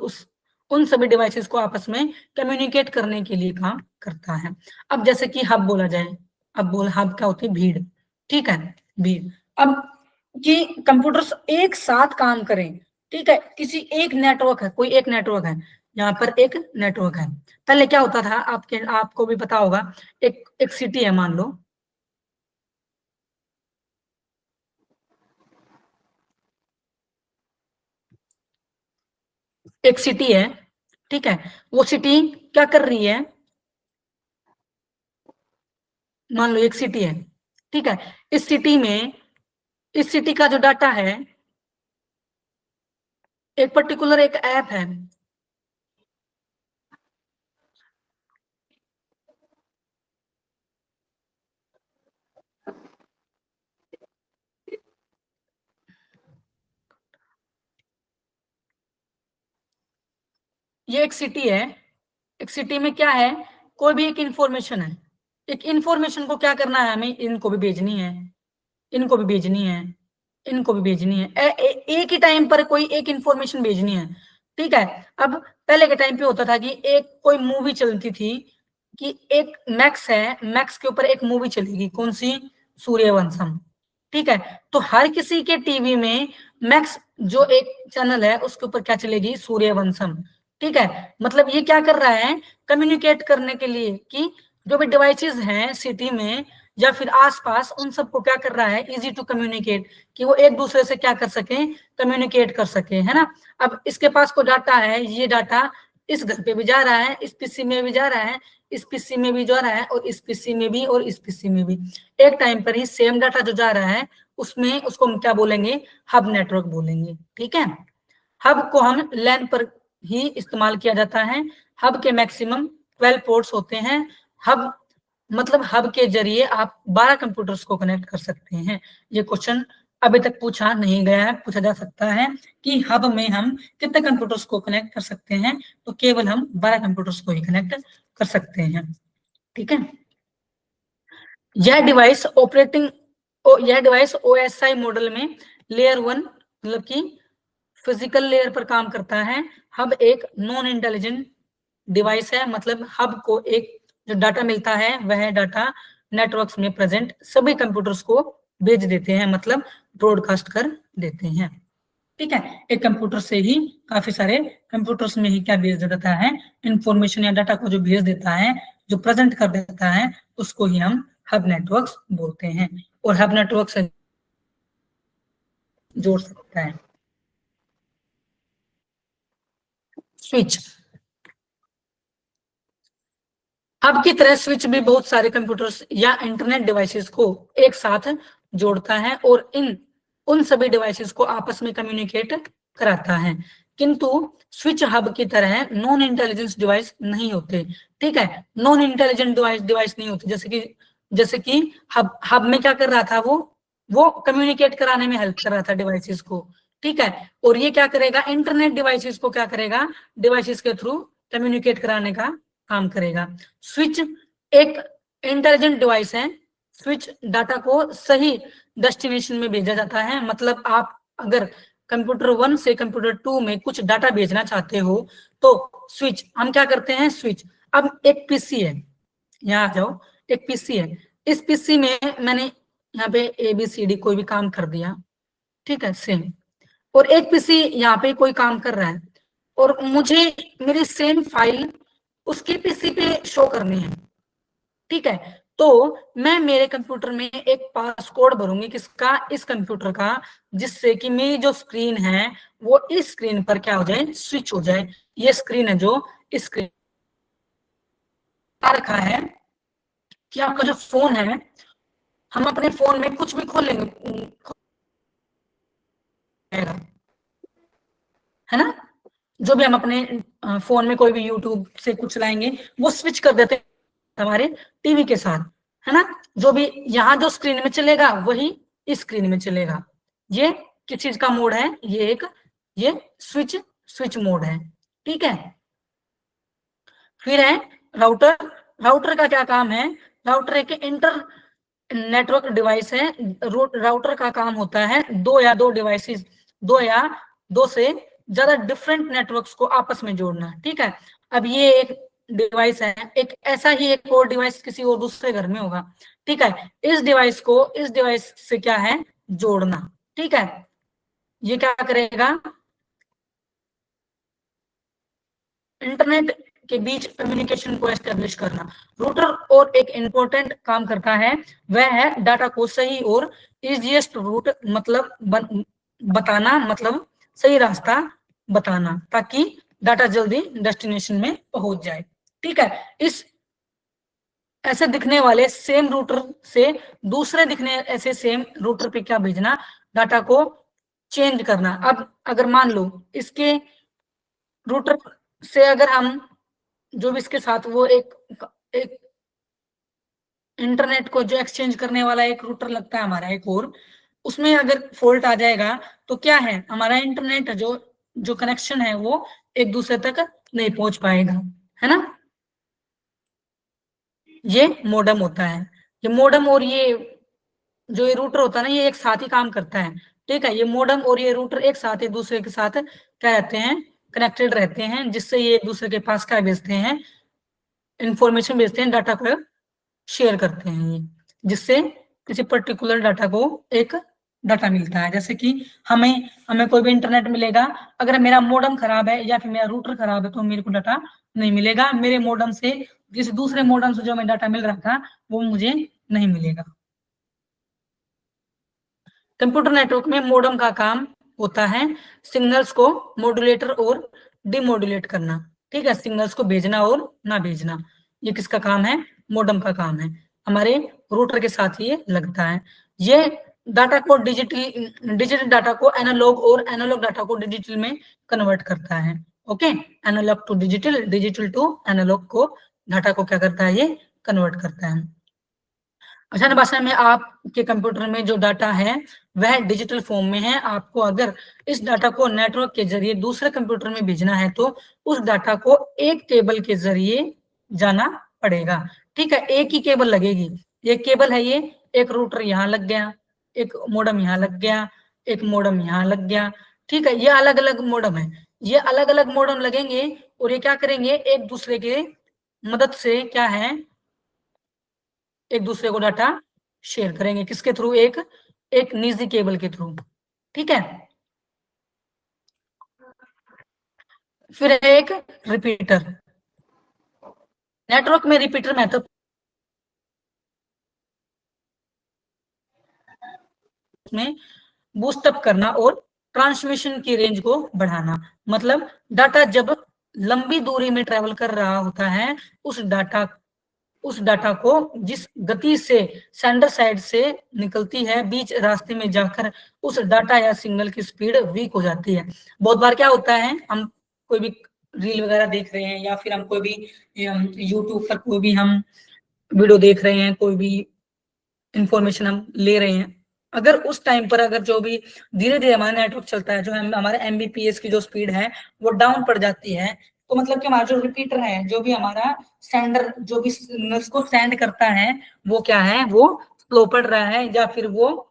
उन सभी डिवाइसेस को आपस में कम्युनिकेट करने के लिए काम करता है। अब जैसे कि हब बोला जाए, हब क्या होती है? भीड़, ठीक है, भीड़। अब कि कंप्यूटर्स एक साथ काम करें, ठीक है, किसी एक नेटवर्क है, कोई एक नेटवर्क है, यहाँ पर एक नेटवर्क है। पहले क्या होता था, आपको भी पता होगा, एक सिटी है, मान लो एक सिटी है, ठीक है, वो सिटी क्या कर रही है, मान लो एक सिटी है, ठीक है, इस सिटी का जो डाटा है, एक पर्टिकुलर एक ऐप है, ये एक सिटी है, एक सिटी में क्या है, कोई भी एक इंफॉर्मेशन है, एक इंफॉर्मेशन को क्या करना है, हमें इनको भी भेजनी है, इनको भी भेजनी है, इनको भी भेजनी है, एक ही टाइम पर कोई एक इंफॉर्मेशन भेजनी है, ठीक है। अब पहले के टाइम पे होता था कि एक कोई मूवी चलती थी, कि एक मैक्स है, मैक्स के ऊपर एक मूवी चलेगी, कौन सी? सूर्यवंशम, ठीक है। तो हर किसी के टीवी में मैक्स जो एक चैनल है उसके ऊपर क्या चलेगी? सूर्यवंशम, ठीक है। मतलब ये क्या कर रहा है, कम्युनिकेट करने के लिए कि जो भी डिवाइसेस हैं सिटी में या फिर आसपास, उन सबको क्या कर रहा है, इजी टू कम्युनिकेट, कि वो एक दूसरे से क्या कर सके, कम्युनिकेट कर सके, है ना। अब इसके पास को डाटा है, ये डाटा इस घर पे भी जा रहा है, इस पीसी में भी जा रहा है, इस पीसी में भी जा रहा है, और इस पीसी में भी, और इस पीसी में भी, एक टाइम पर ही सेम डाटा जो जा रहा है, उसमें उसको हम क्या बोलेंगे? हब नेटवर्क बोलेंगे, ठीक है। हब को हम लैन पर ही इस्तेमाल किया जाता है। हब के मैक्सिमम 12 पोर्ट्स होते हैं। हब मतलब हब के जरिए आप 12 कंप्यूटर्स को कनेक्ट कर सकते हैं। ये क्वेश्चन अभी तक पूछा नहीं गया है, पूछा जा सकता है कि हब में हम कितने कंप्यूटर्स को कनेक्ट कर सकते हैं, तो केवल हम 12 कंप्यूटर्स को ही कनेक्ट कर सकते हैं, ठीक है। यह डिवाइस OSI मॉडल में लेयर 1 मतलब कि फिजिकल लेयर पर काम करता है। हब एक नॉन इंटेलिजेंट डिवाइस है, मतलब हब को एक जो डाटा मिलता है वह डाटा नेटवर्क्स में प्रेजेंट सभी कंप्यूटर्स को भेज देते हैं, मतलब ब्रॉडकास्ट कर देते हैं, ठीक है। एक कंप्यूटर से ही काफी सारे कंप्यूटर्स में ही क्या भेज देता है, इंफॉर्मेशन या डाटा को जो भेज देता है, जो प्रेजेंट कर देता है, उसको ही हम हब नेटवर्क्स बोलते हैं। और हब नेटवर्क से जोड़ सकता है। स्विच, हब की तरह स्विच भी बहुत सारे कंप्यूटर्स या इंटरनेट डिवाइसेस को एक साथ जोड़ता है और उन सभी डिवाइसेस को आपस में कम्युनिकेट कराता है, किंतु स्विच हब की तरह नॉन इंटेलिजेंस डिवाइस नहीं होते, ठीक है। नॉन इंटेलिजेंट डिवाइस नहीं होते, जैसे कि हब में क्या कर रहा था, वो कम्युनिकेट कराने में हेल्प कर रहा था डिवाइसेस को, ठीक है। और ये क्या करेगा, इंटरनेट डिवाइसेस को क्या करेगा, डिवाइसेस के थ्रू कम्युनिकेट कराने का काम करेगा। स्विच एक इंटेलिजेंट डिवाइस है। स्विच डाटा को सही डेस्टिनेशन में भेजा जाता है, मतलब आप अगर कंप्यूटर 1 से कंप्यूटर 2 में कुछ डाटा भेजना चाहते हो तो स्विच, हम क्या करते हैं, स्विच। अब एक पीसी है, यहाँ आ जाओ, एक पीसी है, इस पीसी में मैंने यहाँ पे ABCD कोई भी काम कर दिया, ठीक है, सेम। और एक पीसी यहाँ पे कोई काम कर रहा है और मुझे मेरी सेम फाइल उसके पीसी पे शो करनी है, ठीक है। तो मैं मेरे कंप्यूटर में एक पासकोड भरूंगी, किसका, इस कंप्यूटर का, जिससे कि मेरी जो स्क्रीन है वो इस स्क्रीन पर क्या हो जाए, स्विच हो जाए। ये स्क्रीन है जो इस स्क्रीन रखा है कि आपका जो फोन है, हम अपने फोन में कुछ भी खोल लेंगे, है ना, जो भी हम अपने फोन में कोई भी यूट्यूब से कुछ लाएंगे वो स्विच कर देते हैं हमारे टीवी के साथ, है ना। जो भी यहाँ जो स्क्रीन में चलेगा वही इस स्क्रीन में चलेगा। ये किस चीज का मोड है, ये स्विच स्विच मोड है, ठीक है। फिर है राउटर। राउटर का क्या काम है? राउटर एक इंटर नेटवर्क डिवाइस है। राउटर का काम होता है दो या दो डिवाइसेस, दो या दो से ज्यादा डिफरेंट नेटवर्क्स को आपस में जोड़ना, ठीक है। अब ये एक डिवाइस है, एक ऐसा ही एक और डिवाइस किसी और दूसरे घर में होगा, ठीक है। इस डिवाइस को इस डिवाइस से क्या है? जोड़ना, ठीक है। ये क्या करेगा? इंटरनेट के बीच कम्युनिकेशन को एस्टेब्लिश करना। रूटर और एक इंपॉर्टेंट काम करता है, वह है डाटा को सही और इजीएस्ट रूट मतलब बताना, मतलब सही रास्ता बताना, ताकि डाटा जल्दी डेस्टिनेशन में पहुंच जाए, ठीक है। इस ऐसे दिखने वाले सेम रूटर से दूसरे दिखने ऐसे सेम रूटर पे क्या भेजना? डाटा को चेंज करना। अब अगर मान लो इसके रूटर से अगर हम जो भी इसके साथ वो एक इंटरनेट को जो एक्सचेंज करने वाला एक रूटर लगता है हमारा एक और, उसमें अगर फॉल्ट आ जाएगा तो क्या है? हमारा इंटरनेट जो जो कनेक्शन है वो एक दूसरे तक नहीं पहुंच पाएगा, है ना। ये मोडम होता है। ये मोडम और ये जो ये रूटर होता है ना, ये एक साथ ही काम करता है, ठीक है। ये मोडम और ये रूटर एक साथ एक दूसरे के साथ क्या रहते हैं? कनेक्टेड रहते हैं, जिससे ये एक दूसरे के पास क्या भेजते हैं? इंफॉर्मेशन भेजते हैं, डाटा को शेयर करते हैं ये, जिससे किसी पर्टिकुलर डाटा को एक डाटा मिलता है। जैसे कि हमें हमें कोई भी इंटरनेट मिलेगा, अगर मेरा मोडम खराब है या फिर मेरा रूटर खराब है तो मेरे को डाटा नहीं मिलेगा। मेरे मोडम से किसी दूसरे मोडम से जो हमें डाटा मिल रहा था वो मुझे नहीं मिलेगा। कंप्यूटर नेटवर्क में मोडम का काम होता है सिग्नल्स को मॉड्यूलेटर और डिमॉड्यूलेट करना, ठीक है। सिग्नल्स को भेजना और ना भेजना, ये किसका काम है? मोडम का काम है। हमारे रूटर के साथ ये लगता है। ये डाटा को डिजिटल डाटा को एनालॉग और एनालॉग डाटा को डिजिटल में कन्वर्ट करता है। Okay, analogue to digital, digital to analogue को डाटा को क्या करता है? ये कन्वर्ट करता है। आसान भाषा में आपके कंप्यूटर में जो डाटा है वह डिजिटल फॉर्म में है। आपको अगर इस डाटा को नेटवर्क के जरिए दूसरे कंप्यूटर में भेजना है तो उस डाटा को एक केबल के जरिए जाना पड़ेगा, ठीक है। एक ही केबल लगेगी। ये केबल है, ये एक रूटर यहाँ लग गया, एक मोडम यहाँ लग गया, एक मोडम यहाँ लग गया, ठीक है। ये अलग अलग मोडम है, ये अलग अलग मोडम लगेंगे और ये क्या करेंगे? एक दूसरे के मदद से क्या है? एक दूसरे को डाटा शेयर करेंगे। किसके थ्रू? एक एक निजी केबल के थ्रू, ठीक है। फिर एक रिपीटर। नेटवर्क में रिपीटर मेथड में बूस्ट अप करना और ट्रांसमिशन की रेंज को बढ़ाना। मतलब डाटा जब लंबी दूरी में ट्रेवल कर रहा होता है, उस डाटा को जिस गति से सेंडर साइड से निकलती है, बीच रास्ते में जाकर उस डाटा या सिग्नल की स्पीड वीक हो जाती है। बहुत बार क्या होता है, हम कोई भी रील वगैरह देख रहे हैं या फिर हम कोई भी यूट्यूब पर कोई भी हम वीडियो देख रहे हैं, कोई भी इंफॉर्मेशन हम ले रहे हैं, अगर उस टाइम पर अगर जो भी धीरे धीरे हमारा नेटवर्क चलता है, जो हमारे एमबीपीएस की जो स्पीड है वो डाउन पड़ जाती है, तो मतलब कि हमारा जो रिपीटर है, जो भी हमारा सेंडर जो भी सिग्नल्स को सेंड करता है, वो क्या है? वो स्लो पड़ रहा है या फिर वो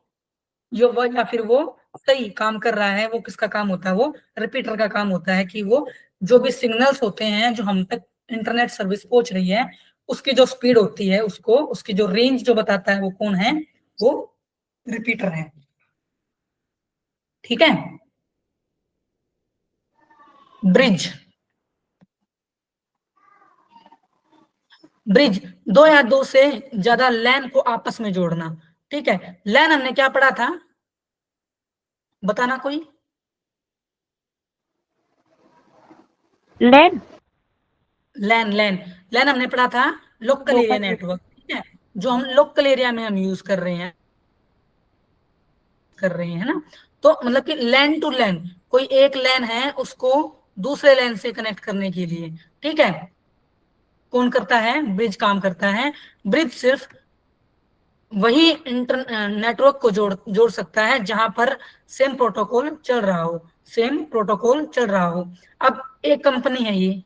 सही काम कर रहा है। वो किसका काम होता है? वो रिपीटर का काम होता है कि वो जो भी सिग्नल्स होते हैं जो हम तक इंटरनेट सर्विस पहुंच रही है, उसकी जो स्पीड होती है, उसको उसकी जो रेंज जो बताता है वो कौन है? वो रिपीटर है, ठीक है। ब्रिज। ब्रिज दो या दो से ज्यादा लैन को आपस में जोड़ना, ठीक है। लैन हमने क्या पढ़ा था? बताना कोई। लैन लैन लैन लैन हमने पढ़ा था लोकल एरिया नेटवर्क, ठीक है। जो हम लोकल एरिया में हम यूज कर रहे हैं है ना। तो मतलब कि लैन टू लैन, कोई एक लैन है उसको दूसरे लैन से कनेक्ट करने के लिए, ठीक है, कौन करता है? ब्रिज काम करता है। ब्रिज सिर्फ वही नेटवर्क को जोड़ सकता है जहां पर सेम प्रोटोकॉल चल रहा हो, सेम प्रोटोकॉल चल रहा हो। अब एक कंपनी है ये,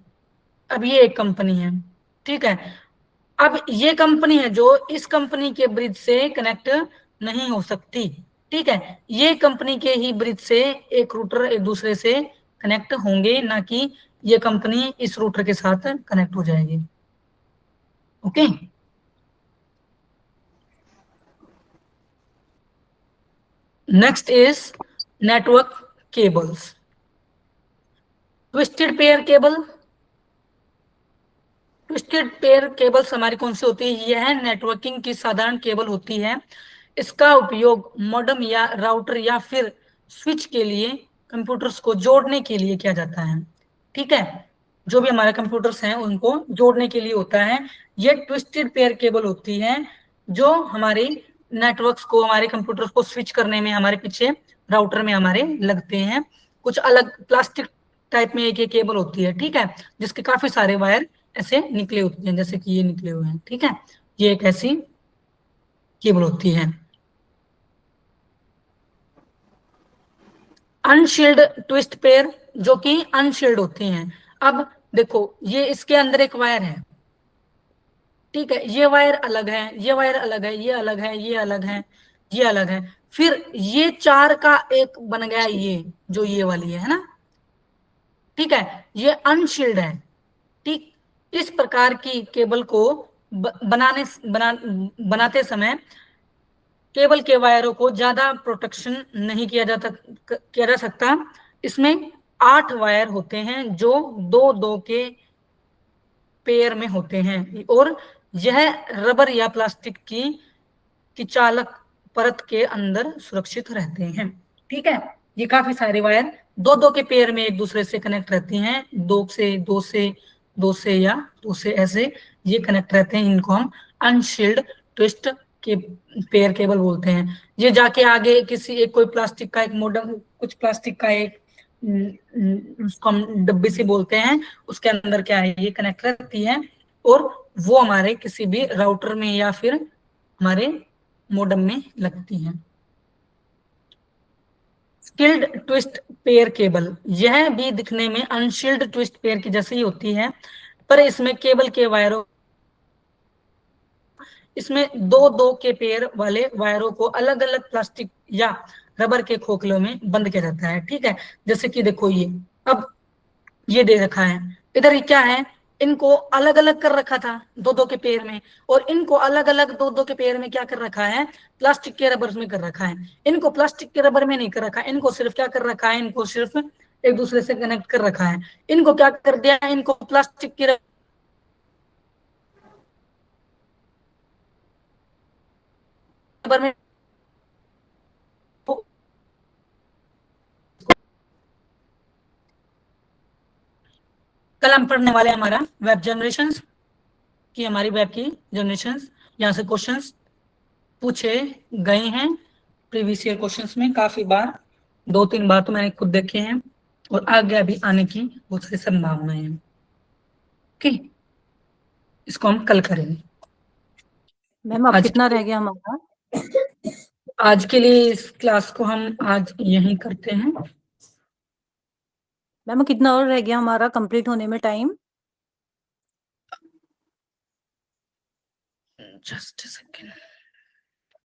अब ये एक कंपनी है, ठीक है। अब ये कंपनी है जो इस कंपनी के ब्रिज से कनेक्ट नहीं हो सकती, ठीक है। ये कंपनी के ही ब्रिज से एक रूटर एक दूसरे से कनेक्ट होंगे, ना कि ये कंपनी इस रूटर के साथ कनेक्ट हो जाएगी। Okay. Next is network cables. Twisted pair cable, twisted pair cables हमारी कौन सी होती है? यह नेटवर्किंग की साधारण केबल होती है। इसका उपयोग मॉडेम या राउटर या फिर स्विच के लिए कंप्यूटर्स को जोड़ने के लिए किया जाता है, ठीक है। जो भी हमारे कंप्यूटर्स हैं उनको जोड़ने के लिए होता है। ये ट्विस्टेड पेयर केबल होती है जो हमारे नेटवर्क्स को, हमारे कंप्यूटर्स को स्विच करने में हमारे पीछे राउटर में हमारे लगते हैं। कुछ अलग प्लास्टिक टाइप में एक केबल होती है, ठीक है, जिसके काफी सारे वायर ऐसे निकले होते हैं, जैसे कि ये निकले हुए हैं, ठीक है। ये एक ऐसी केबल होती है। अनशील्ड ट्विस्ट पेयर, जो कि अनशील्ड होती हैं। अब देखो, ये इसके अंदर एक वायर है, ठीक है, ये वायर अलग है, ये वायर अलग है, ये अलग है, ये अलग है, ये अलग है, फिर ये चार का एक बन गया, ये जो ये वाली है ना, ठीक है, ये अनशील्ड है, ठीक। इस प्रकार की केबल को बनाते समय केबल के वायरों को ज्यादा प्रोटेक्शन नहीं किया जा सकता। इसमें 8 वायर होते हैं जो दो दो के पेयर में होते हैं, और यह रबर या प्लास्टिक की चालक परत के अंदर सुरक्षित रहते हैं, ठीक है। ये काफी सारे वायर दो दो के पेयर में एक दूसरे से कनेक्ट रहती हैं, दो से या दो से ऐसे ये कनेक्ट रहते हैं। इनको हम अनशील्ड ट्विस्ट के पेयर केबल बोलते हैं। ये जाके आगे किसी एक कोई प्लास्टिक का एक मॉडल, कुछ प्लास्टिक का एक उसको हम डब्बी से बोलते हैं, उसके अंदर क्या है, ये कनेक्ट रहती है, और वो हमारे किसी भी राउटर में या फिर हमारे मॉडेम में लगती हैं। स्किल्ड ट्विस्ट पेयर केबल, यह भी दिखने में अनशील्ड ट्विस्ट पेयर की जैसे ही होती है, पर इसमें केबल के वायरों, इसमें दो दो के पेयर वाले वायरों को अलग अलग प्लास्टिक या रबर के खोखलों में बंद किया जाता है, ठीक है। जैसे कि देखो, ये अब ये दे रखा है, इधर ये क्या है, इनको अलग अलग कर रखा था दो दो के पेयर में, और इनको अलग अलग दो दो के पेयर में क्या कर रखा है, प्लास्टिक के रबर में कर रखा है। इनको प्लास्टिक के रबर में नहीं कर रखा, इनको सिर्फ क्या कर रखा है, इनको सिर्फ एक दूसरे से कनेक्ट कर रखा है। इनको क्या कर दिया, इनको प्लास्टिक के रबर में, कल हम पढ़ने वाले हमारा वेब जनरेशन की, हमारी वेब की जनरेशन। यहाँ से क्वेश्चंस पूछे गए हैं प्रीवियस ईयर क्वेश्चंस में काफी बार, 2-3 बार तो मैंने खुद देखे हैं, और आगे अभी आने की बहुत सारी संभावनाएं हैं। ओके, इसको हम कल करेंगे। मैम अब आज कितना रह गया हमारा? आज के लिए इस क्लास को हम आज यहीं करते हैं। मैम कितना और रह गया हमारा कंप्लीट होने में टाइम? Just a second.